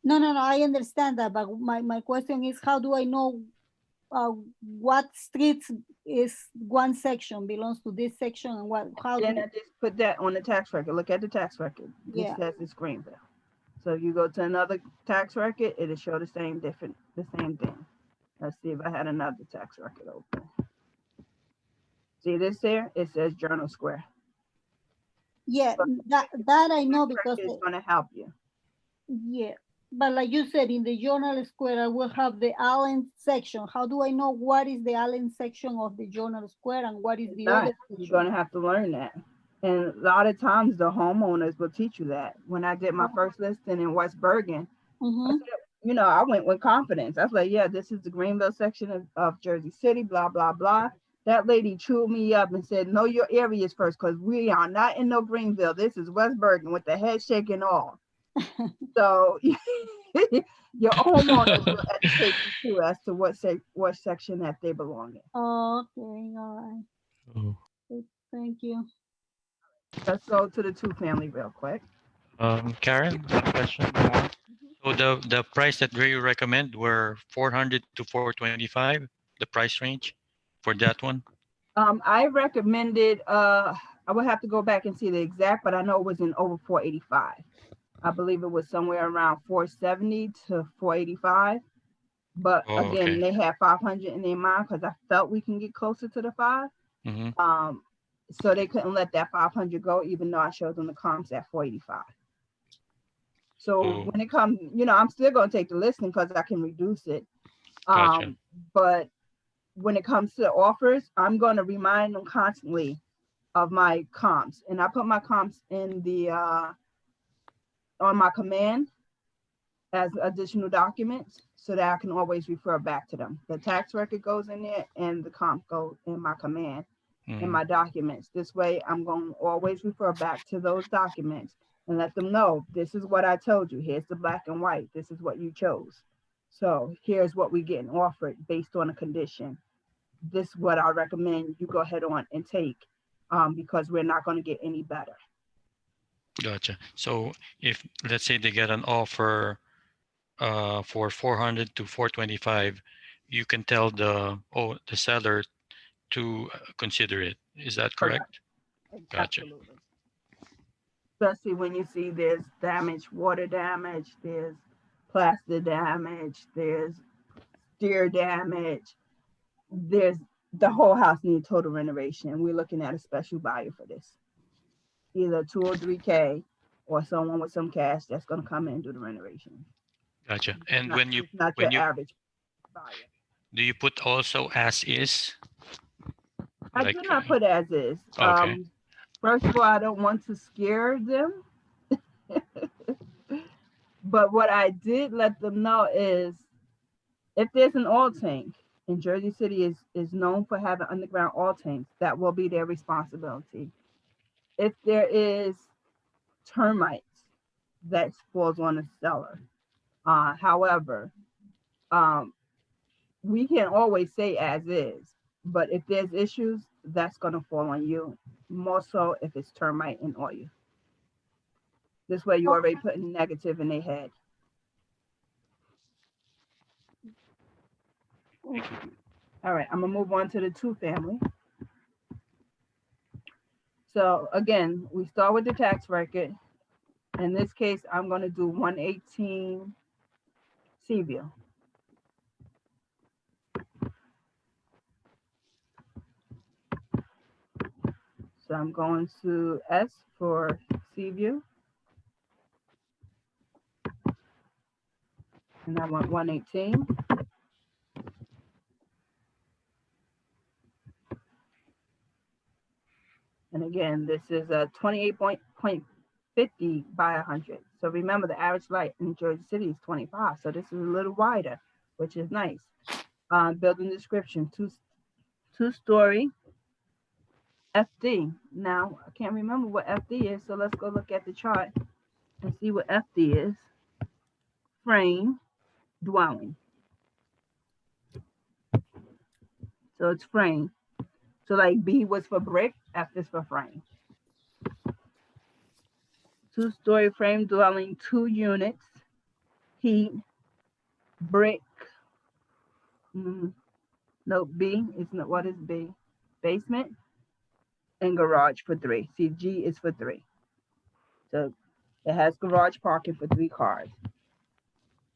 No, I understand that, but my question is, how do I know what streets is one section belongs to this section, and how Then I just put that on the tax record. Look at the tax record. It Yeah. says it's Greenville. So if you go to another tax record, it'll show the same thing. Let's see if I had another tax record open. See this there? It says Journal Square. Yeah, But that I know because it's going to help you. yeah, but like you said, in the Journal Square, I will have the Allen section. How do I know what is the Allen section of the Journal Square and what is the other You're section? going to have to learn that. And a lot of times the homeowners will teach you that. When I did my first listing in West Bergen, I went with confidence. I was like, yeah, this is the Greenville section of Jersey City, blah, blah, blah. That lady chewed me up and said, know your areas first, because we are not in no Greenville. This is West Bergen, with the head shaking all. So your homeowners will educate you too as to what section that they belong in. Okay, all right. Thank you. Let's go to the 2-family real quick. Karen, one question more. So the price that you recommend were 400 to 425, the price range for that one? I recommended, I would have to go back and see the exact, but I know it was in over 485. I believe it was somewhere around 470 to 485. But again, they had 500 in their mind because I felt we can get closer to the 5. So they couldn't let that 500 go, even though I showed them the comps at 485. So when it comes, I'm still going to take the listing because I can reduce it. Gotcha. But when it comes to offers, I'm going to remind them constantly of my comps. And I put my comps in the on my command as additional documents so that I can always refer back to them. The tax record goes in there and the comp go in my command in my documents. This way I'm going to always refer back to those documents and let them know, this is what I told you. Here's the black and white. This is what you chose. So here's what we're getting offered based on a condition. This is what I recommend you go ahead on and take because we're not going to get any better. Gotcha. So if, let's say, they get an offer for 400 to 425, you can tell the seller to consider it. Is that correct? Gotcha. Absolutely. Especially when you see there's damage, water damage, there's plaster damage, there's steer damage, there's the whole house needs total renovation. We're looking at a special buyer for this. Either 2 or 3K or someone with some cash that's going to come in and do the renovation. Gotcha. And when you average buyer. Do you put also as is? I do not put as is. Okay. First of all, I don't want to scare them. But what I did let them know is if there's an oil tank, and Jersey City is known for having underground oil tanks, that will be their responsibility. If there is termites, that falls on the seller. However, we can always say as is, But if there's issues, that's gonna fall on you, more so if it's termite and oil. This way you already putting negative in their head. All right, I'm gonna move on to the 2-family. So again, we start with the tax record. In this case, I'm gonna do 118 Seaview. So I'm going to S for Seaview. And I want 118. And again, this is a 28.50 by 100. So remember, the average light in Jersey City is 25. So this is a little wider, which is nice. Building description, two-story FD. Now, I can't remember what FD is, so let's go look at the chart and see what FD is. Frame dwelling. So it's frame. So like B was for brick, F is for frame. 2-story frame dwelling, 2 units, heat, brick. No, B is not, what is B? Basement and garage for 3. See, G is for 3. So it has garage parking for 3 cars.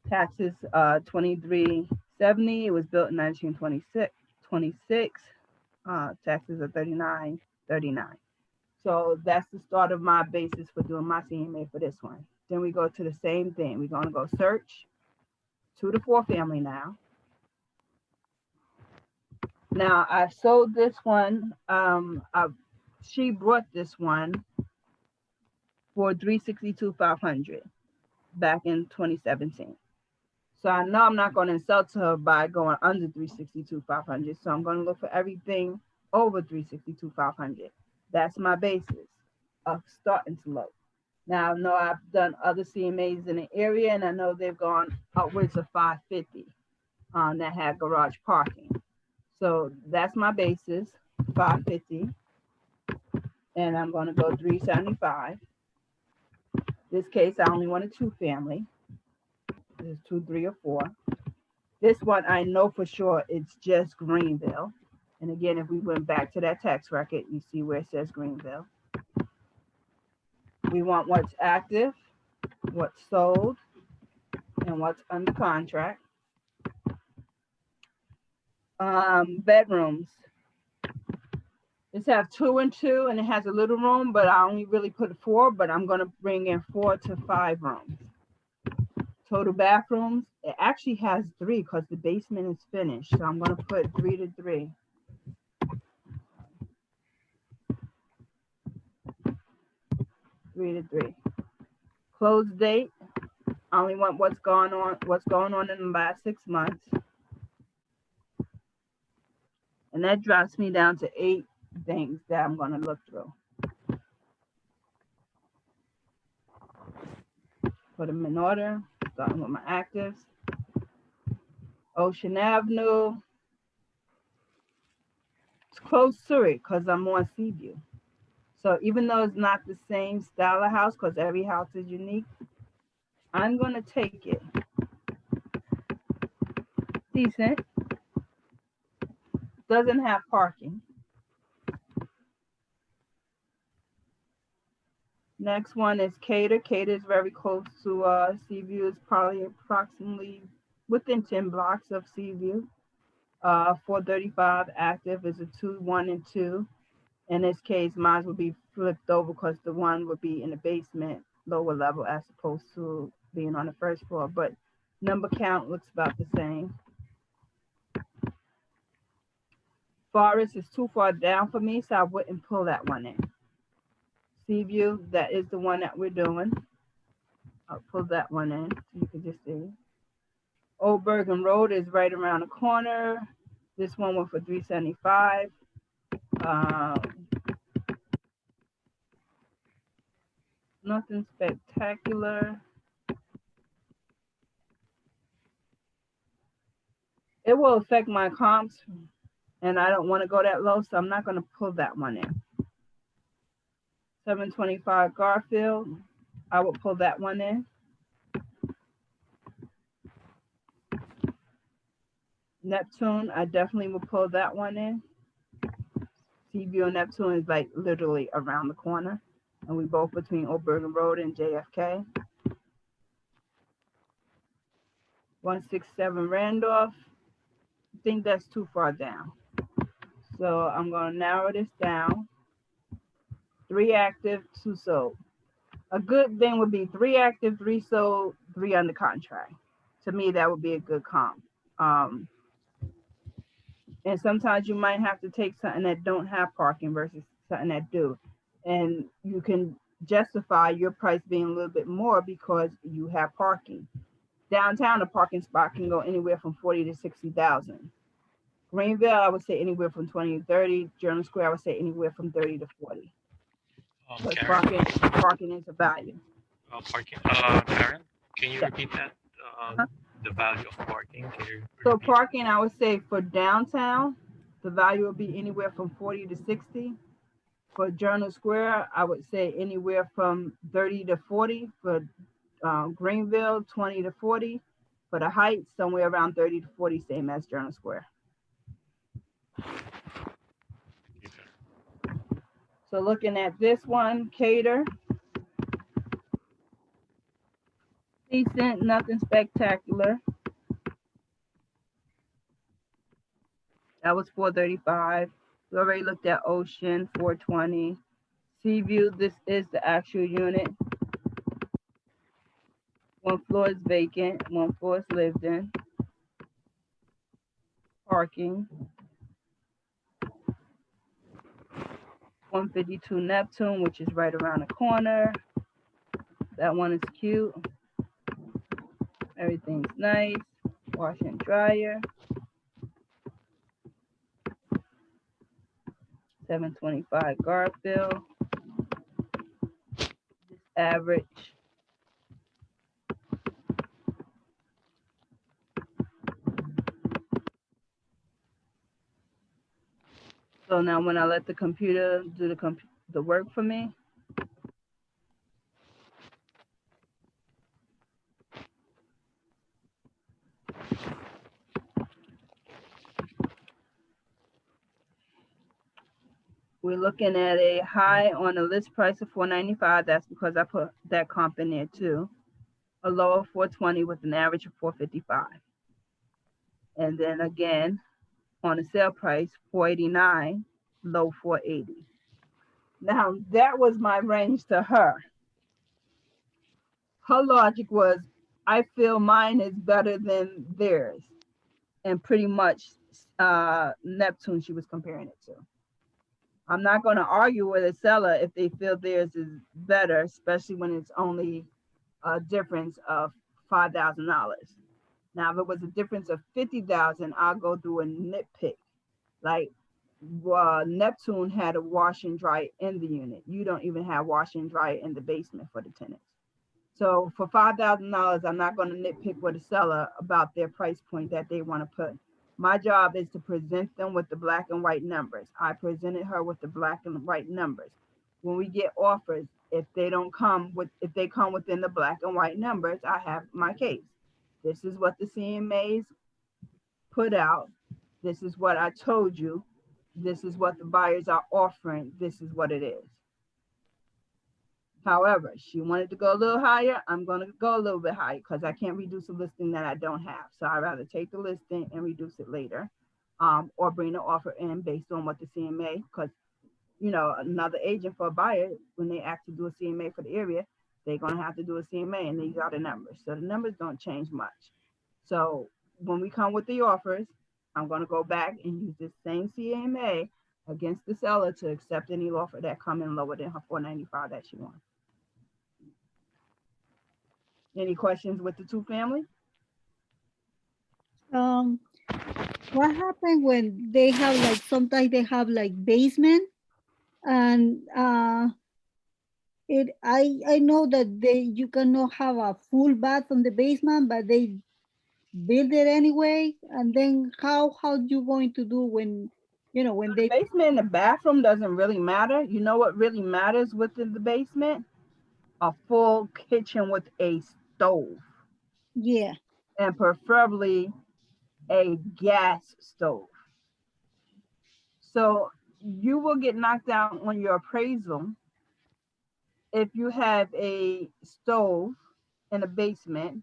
Taxes, $23.70. It was built in 1926. Taxes are $39.39. So that's the start of my basis for doing my CMA for this one. Then we go to the same thing. We're going to go search 2 to 4 family now. Now I sold this one. She brought this one for $362,500 back in 2017. So I know I'm not going to sell to her by going under $362,500. So I'm going to look for everything over $362,500. That's my basis of starting to look. Now I know I've done other CMAs in the area, and I know they've gone upwards of $550 that had garage parking. So that's my basis, $550, and I'm going to go $375. This case, I only want a 2-family. This is 2, 3, or 4. This one, I know for sure it's just Greenville. And again, if we went back to that tax record, you see where it says Greenville. We want what's active, what's sold, and what's under contract. Bedrooms. This have 2 and 2, and it has a little room, but I only really put 4, but I'm going to bring in 4 to 5 rooms. Total bathrooms, it actually has 3 because the basement is finished. So I'm going to put 3 to 3. Close date, I only want what's going on in the last 6 months. And that drops me down to 8 things that I'm going to look through. Put them in order, starting with my actives. Ocean Avenue. It's close to it because I'm on Seaview. So even though it's not the same style of house, because every house is unique, I'm going to take it. Decent. Doesn't have parking. Next one is Cater. Cater is very close to Seaview. It's probably approximately within 10 blocks of Seaview. 435 active is a 2, 1, and 2. In this case, mine would be flipped over because the one would be in the basement, lower level, as opposed to being on the first floor. But number count looks about the same. Forest is too far down for me, so I wouldn't pull that one in. Seaview, that is the one that we're doing. I'll pull that one in so you can just see. Old Bergen Road is right around the corner. This one went for $375. Nothing spectacular. It will affect my comps and I don't want to go that low, so I'm not going to pull that one in. 725 Garfield, I will pull that one in. Neptune, I definitely will pull that one in. Seaview and Neptune is like literally around the corner, and we both between Old Bergen Road and JFK. 167 Randolph, I think that's too far down. So I'm going to narrow this down. 3 active, 2 sold. A good thing would be 3 active, 3 sold, 3 under contract. To me, that would be a good comp. And sometimes you might have to take something that don't have parking versus something that do. And you can justify your price being a little bit more because you have parking. Downtown, a parking spot can go anywhere from 40 to 60,000. Greenville, I would say anywhere from 20 to 30. Journal Square, I would say anywhere from 30 to 40. But Karen, parking is a value. Karen, can you Yeah. repeat that? The value of parking? Can you So repeat? parking, I would say for downtown, the value would be anywhere from 40 to 60. For Journal Square, I would say anywhere from 30 to 40. For Greenville, 20 to 40. For the Heights, somewhere around 30 to 40, same as Journal Square. So looking at this one, Cater. Decent, nothing spectacular. That was 435. We already looked at Ocean, 420. Seaview, this is the actual unit. 1 floor is vacant, 1 floor is lived in. Parking. 152 Neptune, which is right around the corner. That one is cute. Everything's nice. Wash and dryer. 725 Garfield. Just average. So now when I let the computer do the work for me, we're looking at a high on the list price of 495. That's because I put that comp in there too. A low of 420 with an average of 455. And then again, on the sale price, 489, low 480. Now that was my range to her. Her logic was, I feel mine is better than theirs. And pretty much Neptune she was comparing it to. I'm not going to argue with a seller if they feel theirs is better, especially when it's only a difference of $5,000. Now, if it was a difference of 50,000, I'll go through a nitpick. Like Neptune had a wash and dry in the unit. You don't even have wash and dry in the basement for the tenants. So for $5,000, I'm not going to nitpick with a seller about their price point that they want to put. My job is to present them with the black and white numbers. I presented her with the black and white numbers. When we get offers, if they come within the black and white numbers, I have my case. This is what the CMAs put out. This is what I told you. This is what the buyers are offering. This is what it is. However, she wanted to go a little higher. I'm going to go a little bit higher because I can't reduce a listing that I don't have. So I'd rather take the listing and reduce it later, or bring the offer in based on what the CMA, because, you know, another agent for a buyer, when they ask to do a CMA for the area, they're going to have to do a CMA, and these are the numbers. So the numbers don't change much. So when we come with the offers, I'm going to go back and use this same CMA against the seller to accept any offer that come in lower than her 495 that she wants. Any questions with the 2-family? What happened when they have like, sometimes they have like basement, and I know that you cannot have a full bath on the basement, but they build it anyway. And then how you going to do when You know, when The they, basement and the bathroom doesn't really matter. You know what really matters within the basement? A full kitchen with a stove, yeah. and preferably a gas stove. So you will get knocked down on your appraisal if you have a stove in a basement.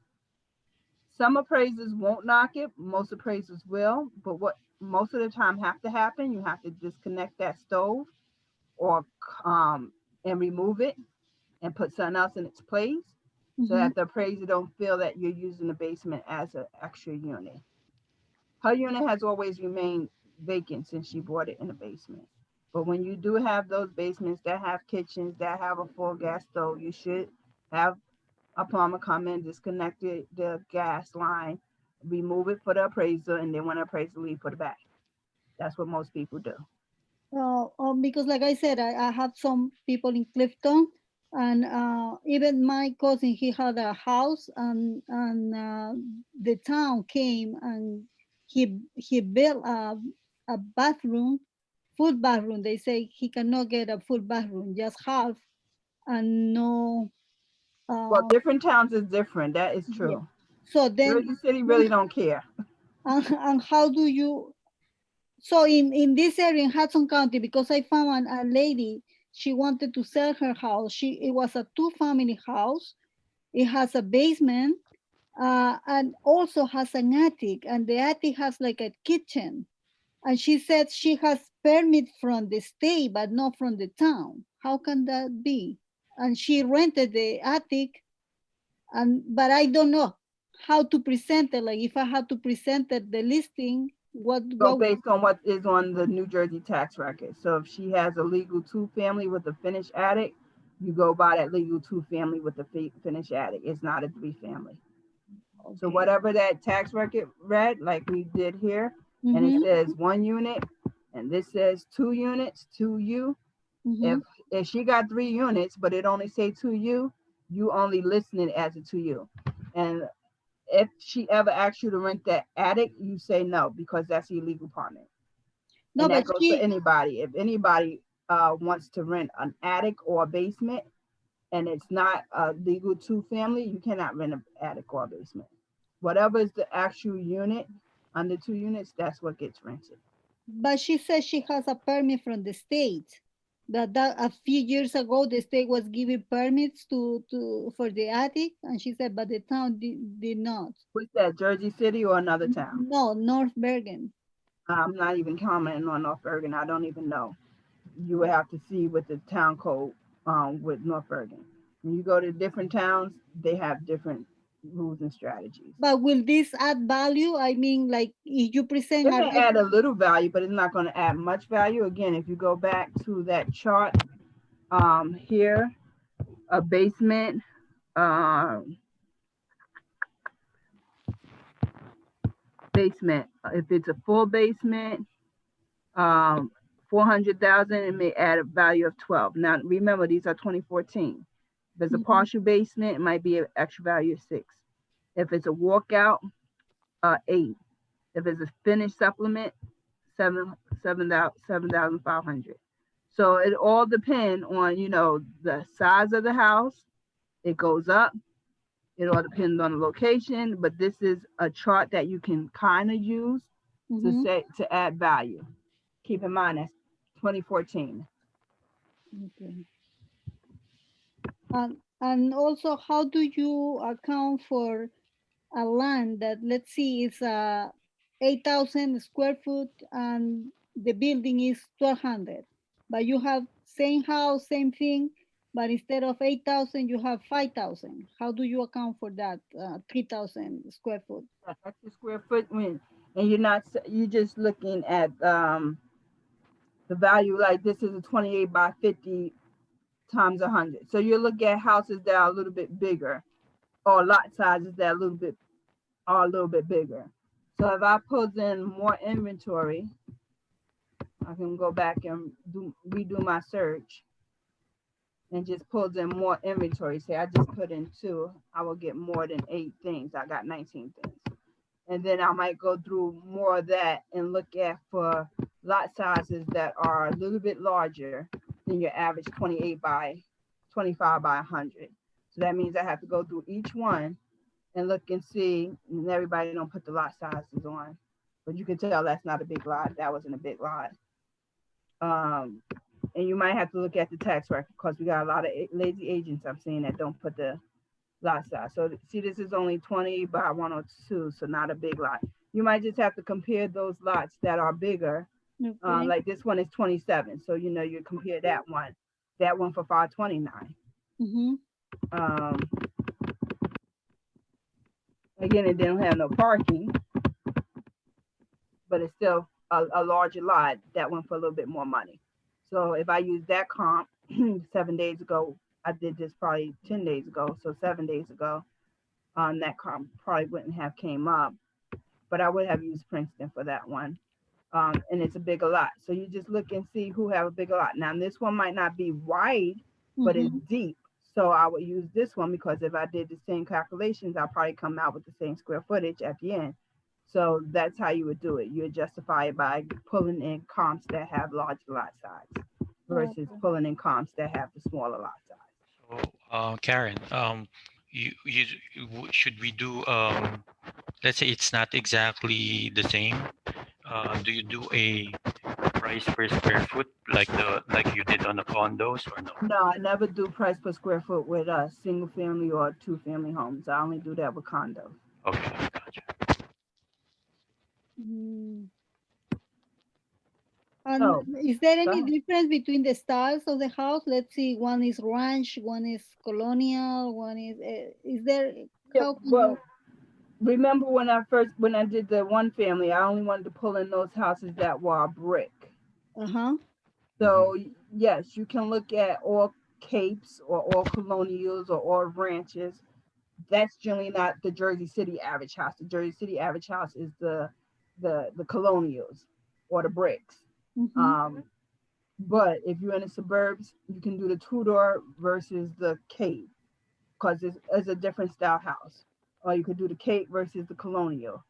Some appraisers won't knock it, most appraisers will, but what most of the time have to happen, you have to disconnect that stove or and remove it and put something else in its place so Mhm. that the appraiser don't feel that you're using the basement as an extra unit. Her unit has always remained vacant since she bought it in the basement. But when you do have those basements that have kitchens, that have a full gas stove, you should have a plumber come in, disconnect the gas line, remove it for the appraiser, and then when the appraiser leave, put it back. That's what most people do. Because like I said, I have some people in Clifton, and even my cousin, he had a house, and the town came and he built a bathroom, full bathroom. They say he cannot get a full bathroom, just half, and no. Well, Uh, different towns is different. That is yeah. true. So then, Jersey City really don't care. and how do you? So in this area in Hudson County, because I found a lady, she wanted to sell her house. It was a two-family house. It has a basement and also has an attic, and the attic has like a kitchen. And she said she has permit from the state, but not from the town. How can that be? And she rented the attic, and but I don't know how to present it. Like if I had to present it, the listing, Go what based on what is on the New Jersey tax record. So if she has a legal two family with a finished attic, you go by that legal two family with the finished attic. It's not a three family. So okay. whatever that tax record read, like we did here, and it Mm-hmm. says one unit, and this says 2 units, 2U. Mm-hmm. If she got 3 units, but it only say 2U, you only listing it as a 2U. And if she ever asks you to rent that attic, you say no because that's illegal apartment. No, And that but goes for anybody. If anybody wants to rent an attic or a basement and it's not a legal two family, you cannot rent an attic or a basement. Whatever is the actual unit under 2 units, that's what gets rented. she says she has a permit from the state. That a few years ago the state was giving permits to for the attic, and she said, but the town did not. What's that, Jersey City or another town? No, North Bergen. I'm not even commenting on North Bergen. I don't even know. You would have to see with the town code with North Bergen. When you go to different towns, they have different rules and strategies. But will this add value? I mean, like if you present It may add a little value, but it's not going to add much value. Again, if you go back to that chart here, a basement, basement. If it's a full basement, 400,000, it may add a value of 12. Now, remember, these are 2014. If it's a Mhm. partial basement, it might be an extra value of 6. If it's a walkout, 8. If it's a finished supplement, 7,500. So it all depends on, the size of the house. It goes up. It all depends on the location, but this is a chart that you can kind of use Mhm. to add value. Keep in mind that's 2014. Okay. And also, how do you account for a land that, let's see, is 8,000 square foot and the building is 1,200, but you have same house, same thing, but instead of 8,000, you have 5,000. How do you account for that 3,000 square foot? Extra square foot when, and you're just looking at the value, like this is a 28 by 50 times 100. So you look at houses that are a little bit bigger or lot sizes that are a little bit bigger. So if I put in more inventory, I can go back and redo my search and just pull in more inventory. Say I just put in 2, I will get more than 8 things. I got 19 things. And then I might go through more of that and look at for lot sizes that are a little bit larger than your average 25 by 100. So that means I have to go through each one and look and see, and everybody don't put the lot sizes on, but you can tell that's not a big lot. That wasn't a big lot. And you might have to look at the tax record because we got a lot of lazy agents I'm seeing that don't put the lot size. So see, this is only 20 by 102, so not a big lot. You might just have to compare those lots that are bigger. Okay. Like this one is 27, so you know you compare that one for 529. Mm-hmm. Again, it didn't have no parking, but it's still a larger lot. That one for a little bit more money. So if I use that comp 7 days ago, I did this probably 10 days ago, so 7 days ago, that comp probably wouldn't have came up, but I would have used Princeton for that one. And it's a bigger lot. So you just look and see who have a bigger lot. Now this one might not be wide, but it's deep. So I would use this one because if I did the same calculations, I'll probably come out with the same square footage at the end. So that's how you would do it. You would justify it by pulling in comps that have large lot size versus pulling in comps that have the smaller lot size. So, Karen, should we do, let's say it's not exactly the same. Do you do a price per square foot like you did on the condos or no? No, I never do price per square foot with single family or 2-family homes. I only do that with condos. Okay, gotcha. And So, is there any ahead. difference between the styles of the house? Let's see, one is ranch, one is colonial, one is there, Yeah, how can well, remember when I did the one family, I only wanted to pull in those houses that were brick. uh-huh. So yes, you can look at all capes or all colonials or all ranches. That's generally not the Jersey City average house. The Jersey City average house is the colonials or the bricks. But if you're in the suburbs, you can do the two-door versus the cape because it's a different style house. Or you could do the cape versus the colonial,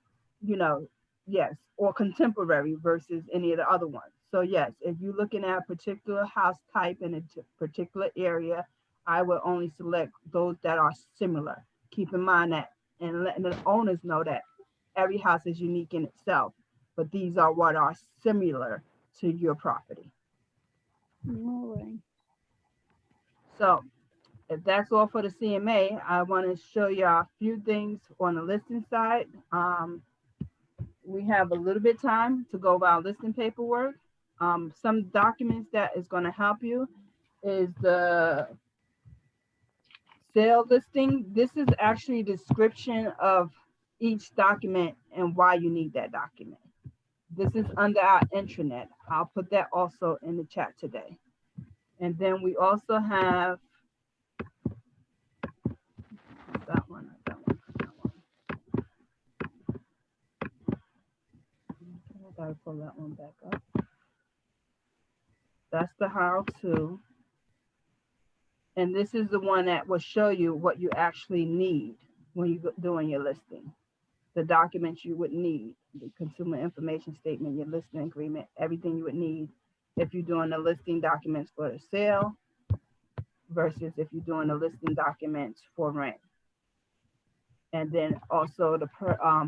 yes, or contemporary versus any of the other ones. So yes, if you're looking at a particular house type in a particular area, I would only select those that are similar. Keep in mind that, and letting the owners know that every house is unique in itself, but these are what are similar to your property. All right. So if that's all for the CMA, I want to show you a few things on the listing side. We have a little bit of time to go over our listing paperwork. Some documents that is going to help you is the sale listing. This is actually a description of each document and why you need that document. This is under our intranet. I'll put that also in the chat today. And then we also have that one. I gotta pull that one back up. That's the how-to. And this is the one that will show you what you actually need when you're doing your listing. The documents you would need, the consumer information statement, your listing agreement, everything you would need if you're doing the listing documents for the sale versus if you're doing the listing documents for rent. And then also the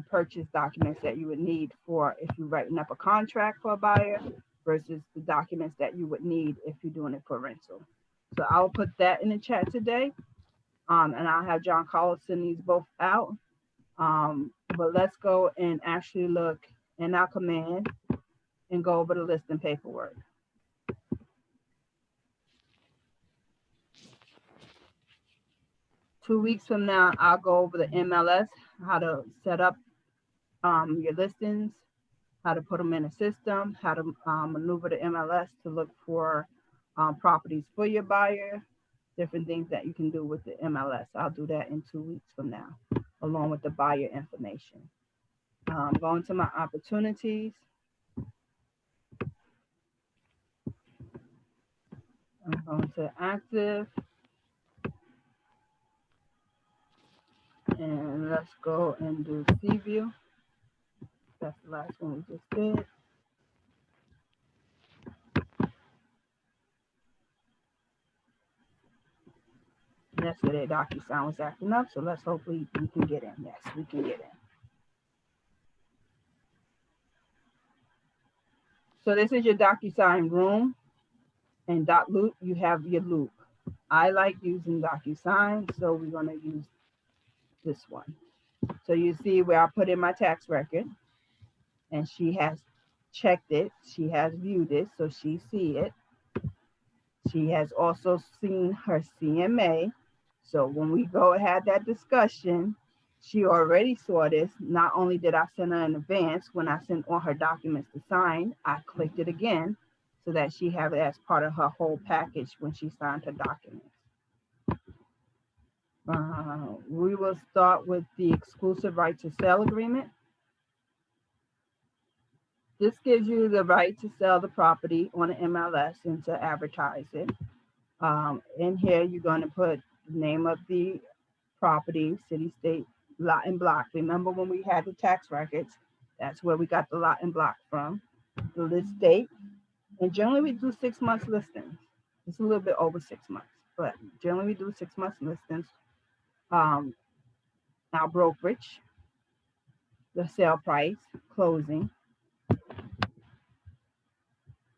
purchase documents that you would need for if you're writing up a contract for a buyer versus the documents that you would need if you're doing it for rental. So I'll put that in the chat today. And I'll have John Carlos send these both out. But let's go and actually look in our command and go over the listing paperwork. Two weeks from now, I'll go over the MLS, how to set up your listings, how to put them in a system, how to maneuver the MLS to look for properties for your buyer, different things that you can do with the MLS. I'll do that in 2 weeks from now, along with the buyer information. Going to my opportunities. I'm going to active. And let's go and do C view. That's the last one we just did. Yesterday, DocuSign was acting up, so let's hopefully we can get in. Yes, we can get in. So this is your DocuSign room, and .loop, you have your loop. I like using DocuSign, so we're gonna use this one. So you see where I put in my tax record, and she has checked it. She has viewed it, so she see it. She has also seen her CMA. So when we go and had that discussion, she already saw this. Not only did I send her in advance, when I sent all her documents to sign, I clicked it again so that she have it as part of her whole package when she signed her documents. We will start with the exclusive right to sell agreement. This gives you the right to sell the property on an MLS and to advertise it. In here, you're going to put the name of the property, city, state, lot, and block. Remember when we had the tax records? That's where we got the lot and block from. The list date, and generally we do 6 months listings. It's a little bit over 6 months, but generally we do 6 months listings. Our brokerage, the sale price, closing.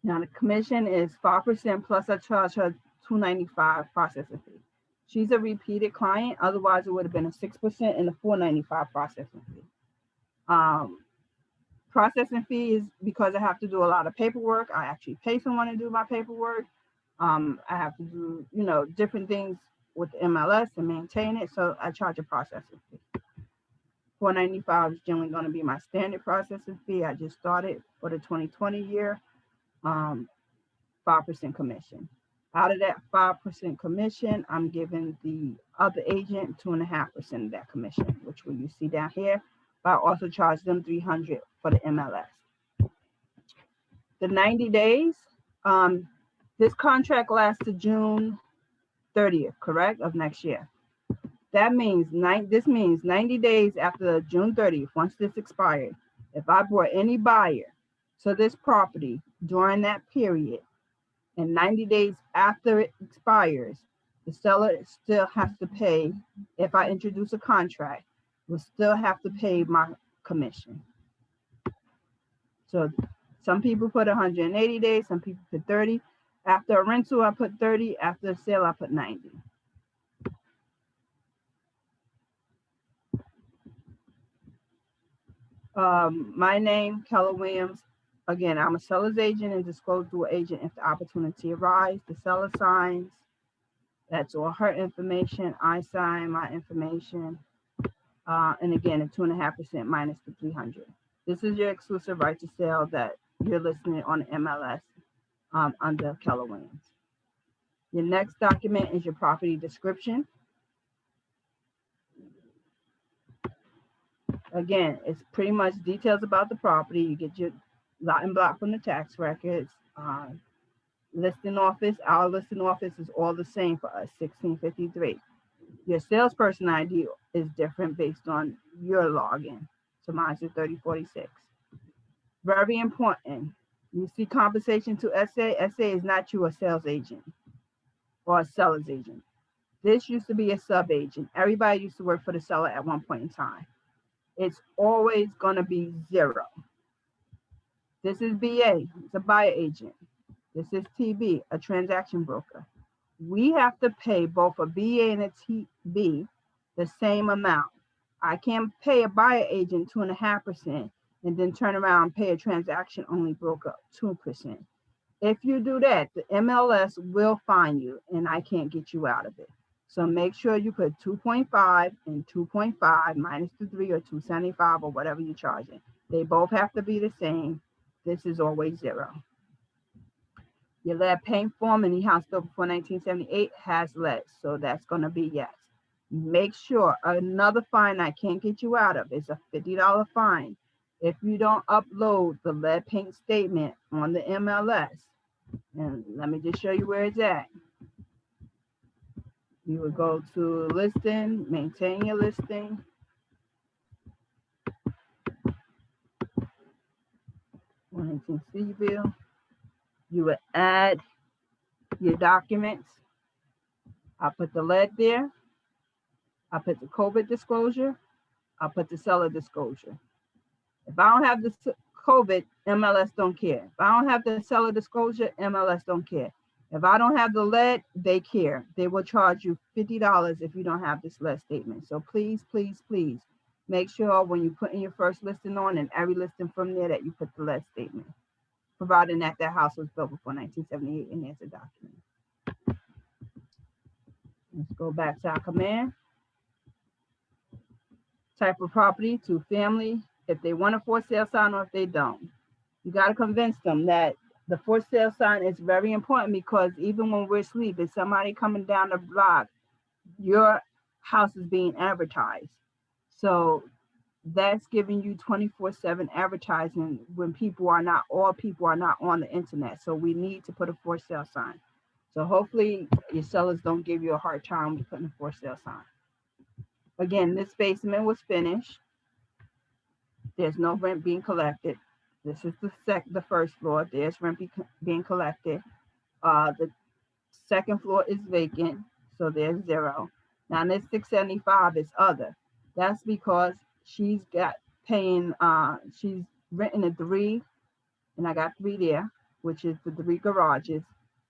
Now the commission is 5% plus I charge her $295 processing fee. She's a repeated client, otherwise it would have been a 6% and a $495 processing fee. Processing fee is because I have to do a lot of paperwork. I actually pay someone to do my paperwork. I have to do, different things with the MLS and maintain it, so I charge a processing fee. $495 is generally going to be my standard processing fee. I just started for the 2020 year. 5% commission. Out of that 5% commission, I'm giving the other agent 2.5% of that commission, which you see down here. But I also charge them $300 for the MLS. The 90 days, this contract lasts to June 30th, correct, of next year. That means this means 90 days after June 30th, once this expired, if I brought any buyer to this property during that period, and 90 days after it expires, the seller still has to pay, if I introduce a contract, will still have to pay my commission. So some people put 180 days, some people put 30. After a rental, I put 30. After a sale, I put 90. My name, Keller Williams. Again, I'm a seller's agent and disclosed dual agent if the opportunity arises. The seller signs. That's all her information. I sign my information. And again, the 2.5% minus the 300. This is your exclusive right to sell that you're listing on the MLS under Keller Williams. Your next document is your property description. Again, it's pretty much details about the property. You get your lot and block from the tax records. Listing office, our listing office is all the same for us, 1653. Your salesperson ID is different based on your login. So mine's is 3046. Very important. You see compensation to SA. SA is not you a sales agent or a seller's agent. This used to be a sub agent. Everybody used to work for the seller at one point in time. It's always going to be 0. This is BA, it's a buyer agent. This is TB, a transaction broker. We have to pay both a BA and a TB the same amount. I can't pay a buyer agent 2.5% and then turn around and pay a transaction only broker 2%. If you do that, the MLS will fine you and I can't get you out of it. So make sure you put 2.5 and 2.5 minus the 3 or 275 or whatever you're charging. They both have to be the same. This is always 0. Your lead paint form in the house built before 1978 has lead, so that's going to be yes. Make sure another fine I can't get you out of is a $50 fine if you don't upload the lead paint statement on the MLS. And let me just show you where it's at. You would go to listing, maintain your listing. View. You would add your documents. I put the lead there. I put the COVID disclosure. I put the seller disclosure. If I don't have the COVID, MLS don't care. If I don't have the seller disclosure, MLS don't care. If I don't have the lead, they care. They will charge you $50 if you don't have this lead statement. So please, please, please make sure when you put in your first listing on and every listing from there that you put the lead statement, providing that that house was built before 1978 and there's a document. Let's go back to our command. Type of property, 2 family, if they want a for sale sign or if they don't. You got to convince them that the for sale sign is very important, because even when we're asleep, if somebody coming down the block, your house is being advertised. So that's giving you 24/7 advertising when all people are not on the internet. So we need to put a for sale sign. So hopefully your sellers don't give you a hard time with putting a for sale sign. Again, this basement was finished. There's no rent being collected. This is the first floor. There's rent being collected. The second floor is vacant, so there's 0. Now this 675 is other. That's because she's got paying. She's renting a 3, and I got 3 there, which is the 3 garages.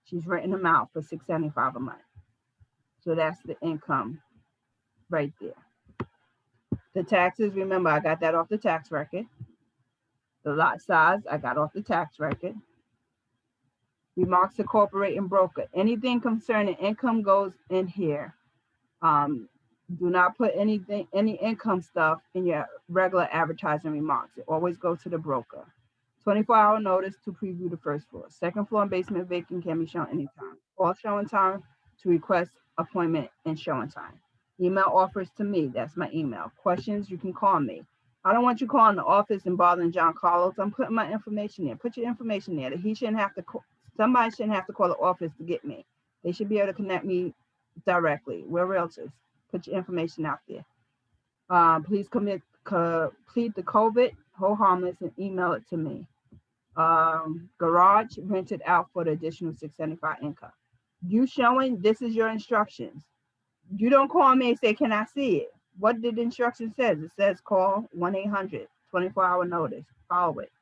She's renting them out for $675 a month. So that's the income right there. The taxes, remember, I got that off the tax record. The lot size, I got off the tax record. Remarks to corporate and broker. Anything concerning income goes in here. Do not put any income stuff in your regular advertising remarks. It always goes to the broker. 24-hour notice to preview the first floor. Second floor and basement vacant can be shown anytime. Call showing time to request appointment and showing time. Email offers to me. That's my email. Questions, you can call me. I don't want you calling the office and bothering John Carlos. I'm putting my information there. Put your information there. He shouldn't have to call. Somebody shouldn't have to call the office to get me. They should be able to connect me directly. We're realtors. Put your information out there. Please complete the COVID, hold harmless, and email it to me. Garage rented out for the additional $675 income. You showing, this is your instructions. You don't call me and say, can I see it? What did the instruction says? It says call 1-800, 24-hour notice. Follow it.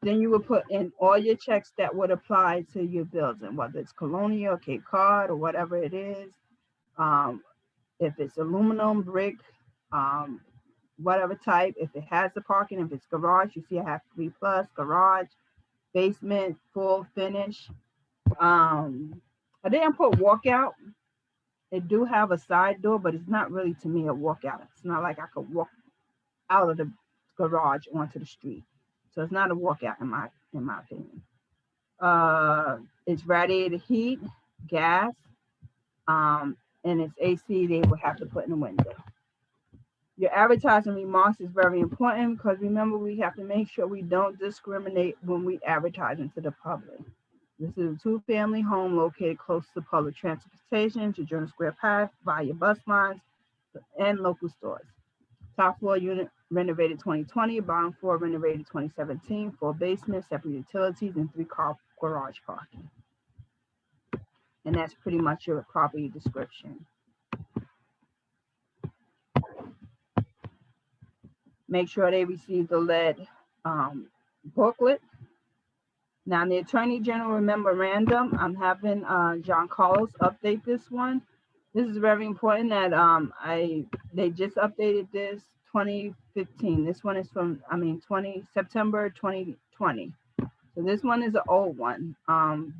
Then you would put in all your checks that would apply to your building, whether it's Colonial, Cape Cod, or whatever it is. If it's aluminum, brick, whatever type, if it has the parking, if it's garage, you see I have 3+, garage, basement, full finish. I didn't put walkout. It do have a side door, but it's not really, to me, a walkout. It's not like I could walk out of the garage onto the street. So it's not a walkout in my opinion. It's radiator heat, gas, and it's AC they will have to put in the window. Your advertising remarks is very important, because remember, we have to make sure we don't discriminate when we advertise into the public. This is a 2-family home located close to public transportation, to Journal Square Path, via bus lines, and local stores. Top floor unit renovated 2020, bottom floor renovated 2017, 4 basements, separate utilities, and 3-car garage parking. And that's pretty much your property description. Make sure they receive the lead booklet. Now, the Attorney General memorandum, I'm having John Carlos update this one. This is very important that they just updated this 2015. This one is from, September 2020. So this one is an old one,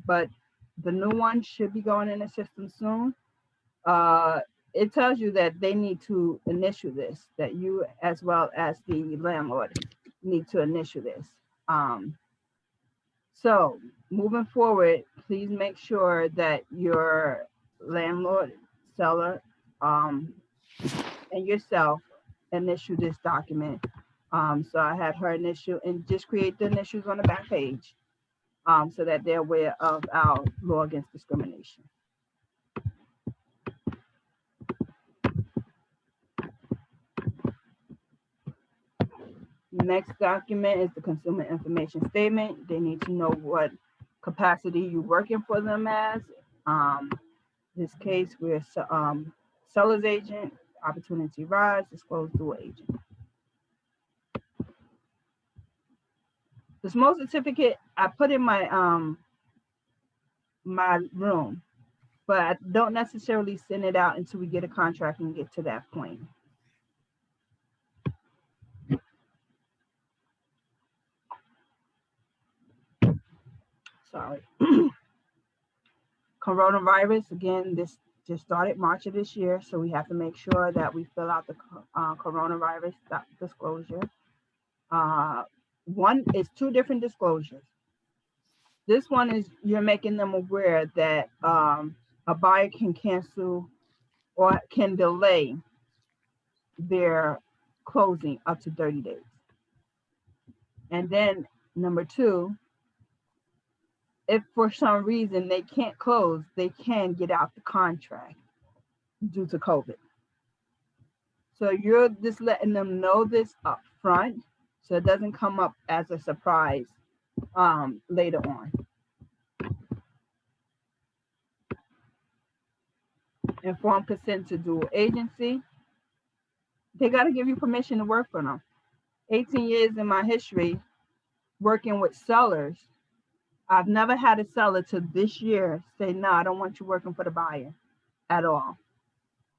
but the new one should be going in the system soon. It tells you that they need to initial this, that you as well as the landlord need to initial this. So moving forward, please make sure that your landlord, seller, and yourself initial this document. So I had her initial, and just create the initials on the back page, so that they're aware of our law against discrimination. Next document is the consumer information statement. They need to know what capacity you're working for them as. This case, we're seller's agent, opportunity rise, disclosed dual agent. The small certificate I put in my my room, but I don't necessarily send it out until we get a contract and get to that point. Sorry. Coronavirus, again, this just started March of this year, so we have to make sure that we fill out the coronavirus disclosure. One is two different disclosures. This one is you're making them aware that a buyer can cancel or can delay their closing up to 30 days. And then number two, if for some reason they can't close, they can get out the contract due to COVID. So you're just letting them know this up front so it doesn't come up as a surprise later on. Informed consent to dual agency. They got to give you permission to work for them. 18 years in my history working with sellers, I've never had a seller to this year say, no, I don't want you working for the buyer at all.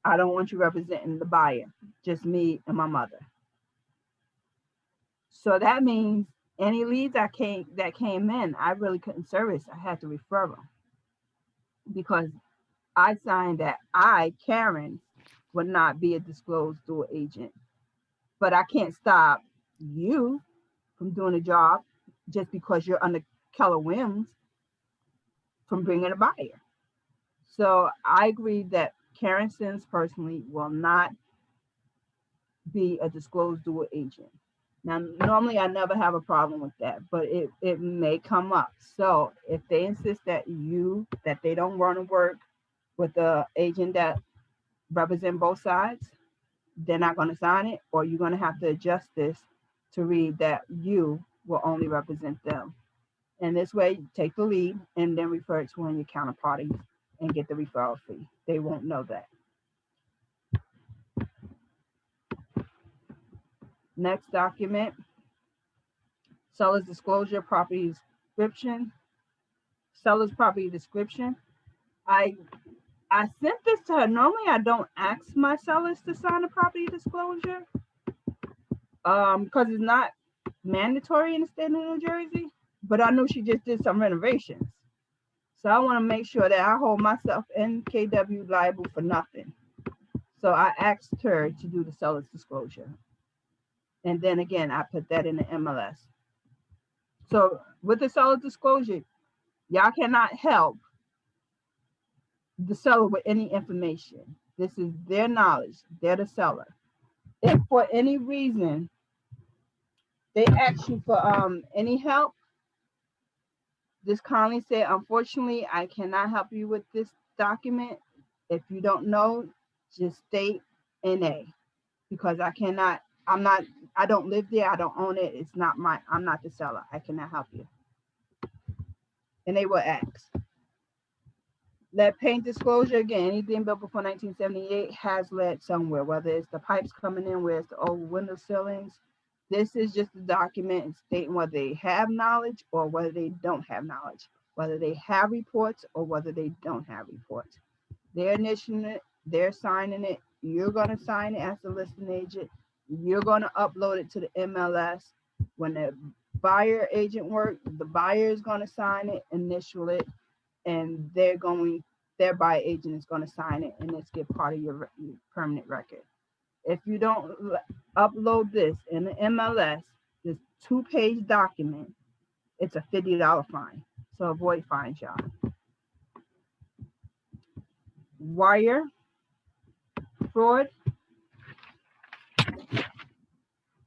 I don't want you representing the buyer, just me and my mother. So that means any leads that came in, I really couldn't service. I had to refer them because I signed that I, Karen, would not be a disclosed dual agent. But I can't stop you from doing a job just because you're under Keller Williams from bringing a buyer. So I agree that Karen Sims personally will not be a disclosed dual agent. Now, normally I never have a problem with that, but it may come up. So if they insist that they don't want to work with the agent that represent both sides, they're not going to sign it, or you're going to have to adjust this to read that you will only represent them. And this way, take the lead and then refer it to one of your counterparties and get the referral fee. They won't know that. Next document, seller's disclosure, property description. Seller's property description. I sent this to her. Normally, I don't ask my sellers to sign a property disclosure because it's not mandatory in the state of New Jersey. But I know she just did some renovations. So I want to make sure that I hold myself and KW liable for nothing. So I asked her to do the seller's disclosure. And then again, I put that in the MLS. So with the seller's disclosure, y'all cannot help the seller with any information. This is their knowledge. They're the seller. If for any reason they ask you for any help, just kindly say, unfortunately, I cannot help you with this document. If you don't know, just state NA, because I don't live there. I don't own it. It's not I'm not the seller. I cannot help you. And they will ask. Lead paint disclosure, again, anything built before 1978 has lead somewhere, whether it's the pipes coming in, where it's the old window ceilings. This is just a document stating whether they have knowledge or whether they don't have knowledge, whether they have reports or whether they don't have reports. They're initiating it, they're signing it, you're going to sign it as the listing agent, you're going to upload it to the MLS. When the buyer agent work, the buyer is going to sign it, initial it, and their buyer agent is going to sign it, and it's get part of your permanent record. If you don't upload this in the MLS, this 2-page document, it's a $50 fine. So avoid fines, y'all. Wire fraud.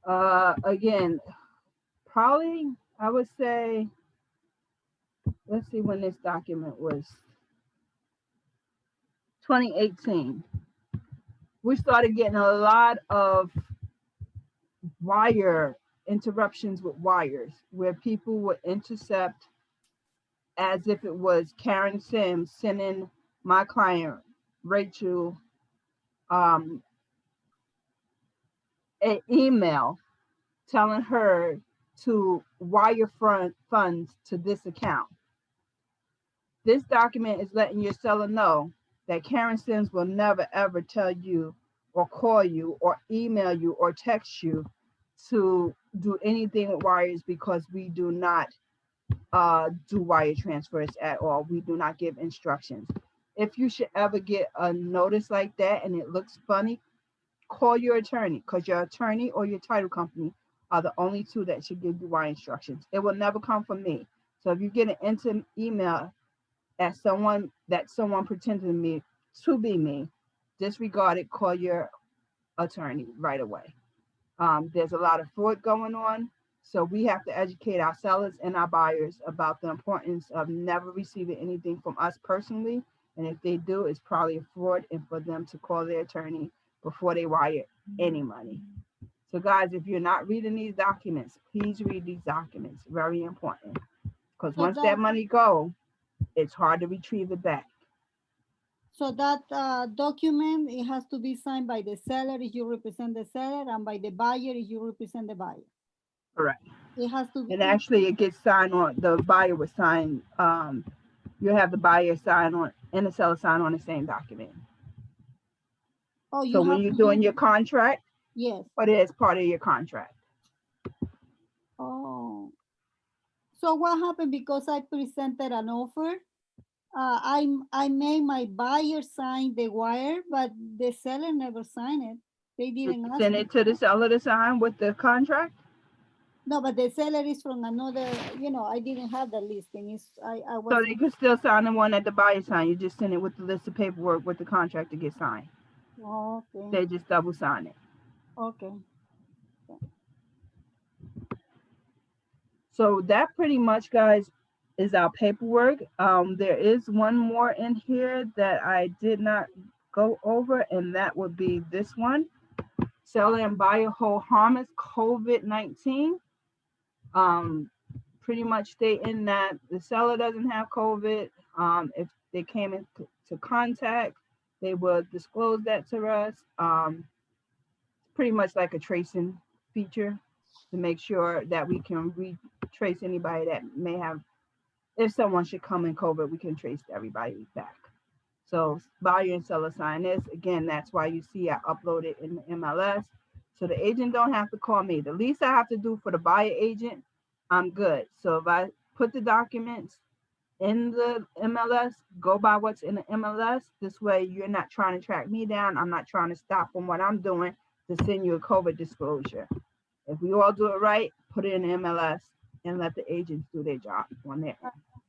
Again, probably I would say, let's see when this document was. 2018. We started getting a lot of wire interruptions with wires where people would intercept as if it was Karen Sims sending my client Rachel an email telling her to wire funds to this account. This document is letting your seller know that Karen Sims will never ever tell you or call you or email you or text you to do anything with wires, because we do not do wire transfers at all. We do not give instructions. If you should ever get a notice like that and it looks funny, call your attorney, because your attorney or your title company are the only two that should give you wire instructions. It will never come from me. So if you get an instant email as someone pretending to be me, disregard it, call your attorney right away. There's a lot of fraud going on, so we have to educate our sellers and our buyers about the importance of never receiving anything from us personally, and if they do, it's probably a fraud, and for them to call their attorney before they wire any money. So guys, if you're not reading these documents, please read these documents. Very important, because So once that money goes, it's hard to retrieve it back. So that document, it has to be signed by the seller if you represent the seller, and by the buyer if you represent the buyer. Correct. It has to be. And actually, it gets signed on, the buyer would sign, you have the buyer sign on and the seller sign on the same document. Oh, you So have when you're to doing do- your contract, Yes. but it is part of your contract. Oh. So what happened because I presented an offer? I made my buyer sign the wire, but the seller never signed it. They Did didn't you ask send me. it to the seller to sign with the contract? No, but the seller is from another, I didn't have the listing. I was. So they could still sign the one that the buyer signed. You just send it with the list of paperwork with the contract to get signed. Okay. They just double sign it. Okay. So that pretty much, guys, is our paperwork. There is one more in here that I did not go over, and that would be this one. Seller and buyer hold harmless COVID-19. Pretty much stating that the seller doesn't have COVID. If they came into contact, they would disclose that to us. Pretty much like a tracing feature to make sure that we can retrace anybody that may have, if someone should come in COVID, we can trace everybody back. So buyer and seller sign this. Again, that's why you see I upload it in the MLS. So the agent don't have to call me. The least I have to do for the buyer agent, I'm good. So if I put the documents in the MLS, go by what's in the MLS. This way you're not trying to track me down. I'm not trying to stop from what I'm doing to send you a COVID disclosure. If we all do it right, put it in the MLS and let the agents do their job on there.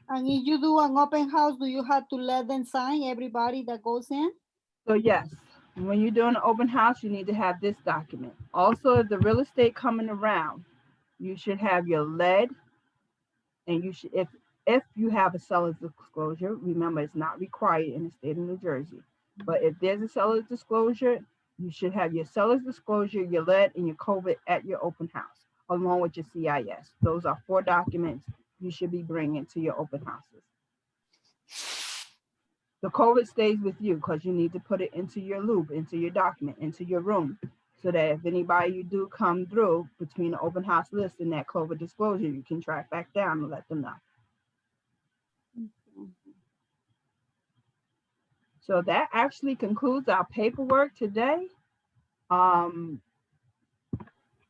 And if you do an open house, do you have to let them sign, everybody that goes in? So yes, when you're doing an open house, you need to have this document. Also, if the real estate coming around, you should have your lead, and you should, if you have a seller's disclosure, remember it's not required in the state of New Jersey. But if there's a seller's disclosure, you should have your seller's disclosure, your lead, and your COVID at your open house, along with your CIS. Those are 4 documents you should be bringing to your open houses. The COVID stays with you because you need to put it into your loop, into your document, into your room, so that if anybody you do come through between the open house list and that COVID disclosure, you can track back down and let them know. So that actually concludes our paperwork today.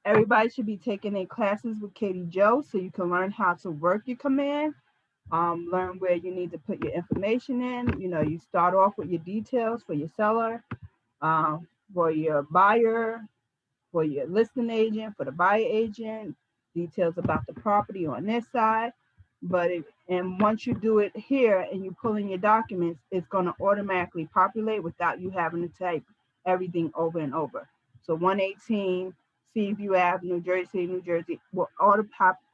Everybody should be taking their classes with Katie Jo so you can learn how to work your command, learn where you need to put your information in. You start off with your details for your seller, for your buyer, for your listing agent, for the buyer agent, details about the property on this side. And once you do it here and you pull in your documents, it's going to automatically populate without you having to type everything over and over. So 118, see if you have New Jersey, will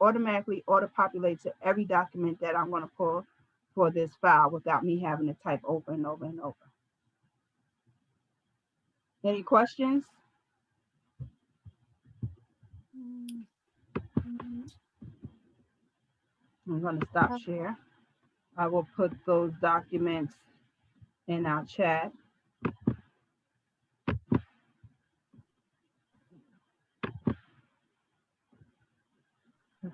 automatically auto-populate to every document that I'm going to pull for this file without me having to type over and over and over. Any questions? I'm going to stop share. I will put those documents in our chat.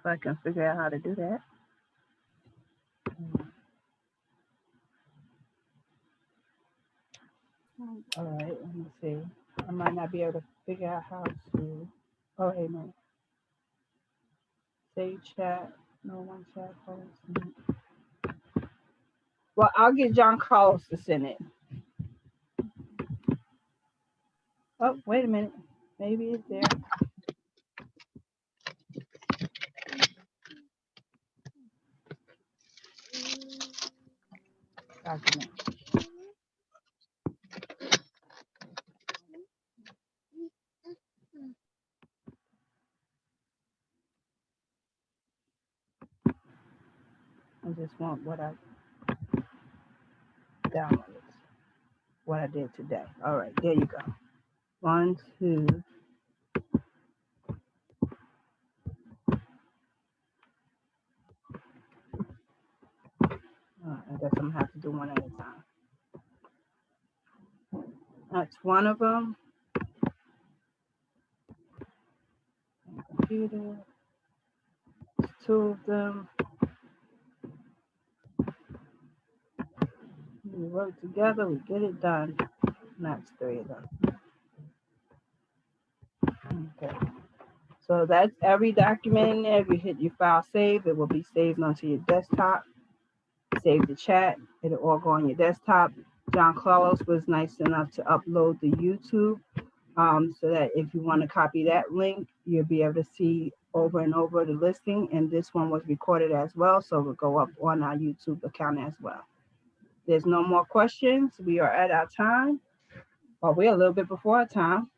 If I can figure out how to do that. All right, let me see. I might not be able to figure out how to. Oh, hey, man. Save chat. No one chat. Post. Well, I'll get John Carlos to send it. Oh, wait a minute. Maybe it's there. Document. I just want what I downloaded, what I did today. All right, there you go. 1, 2. I guess I'm gonna have to do one at a time. That's one of them. Computer. That's 2 of them. We work together, we get it done. And that's 3 of them. Okay. So that's every document in there. If you hit your file save, it will be saved onto your desktop. Save the chat. It'll all go on your desktop. John Carlos was nice enough to upload the YouTube so that if you want to copy that link, you'll be able to see over and over the listing. And this one was recorded as well, so it will go up on our YouTube account as well. There's no more questions. We are at our time. Well, we're a little bit before our time.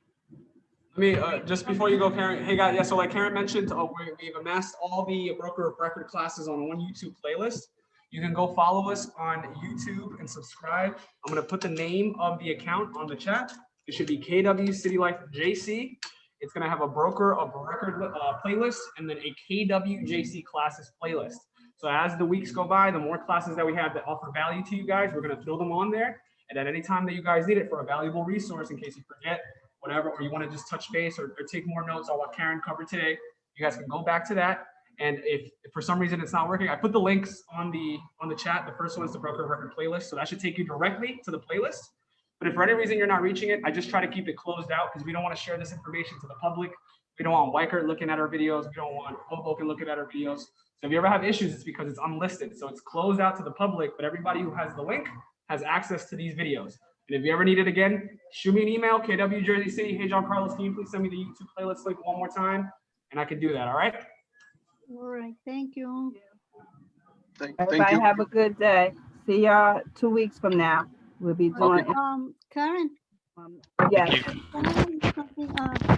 Let me, just before you go, Karen, hey guys, yeah, so like Karen mentioned, we've amassed all the broker of record classes on one YouTube playlist. You can go follow us on YouTube and subscribe. I'm gonna put the name of the account on the chat. It should be KW City Life JC. It's gonna have a broker of record playlist and then a KW JC classes playlist. So as the weeks go by, the more classes that we have that offer value to you guys, we're gonna throw them on there. And at any time that you guys need it for a valuable resource in case you forget, whatever, or you want to just touch base or take more notes on what Karen covered today, you guys can go back to that. And if for some reason it's not working, I put the links on the chat. The first one is the broker record playlist, so that should take you directly to the playlist. But if for any reason you're not reaching it, I just try to keep it closed out because we don't want to share this information to the public. We don't want Weichert looking at our videos. We don't want Hoboken looking at our videos. So if you ever have issues, it's because it's unlisted. So it's closed out to the public, but everybody who has the link has access to these videos. And if you ever need it again, shoot me an email, KW Jersey City. Hey, John Carlos, can you please send me the YouTube playlist link one more time? And I can do that, all right? All right, thank you. Everybody have a good day. See y'all 2 weeks from now. We'll be doing. Karen. Yes. Thank you. Can I ask you something?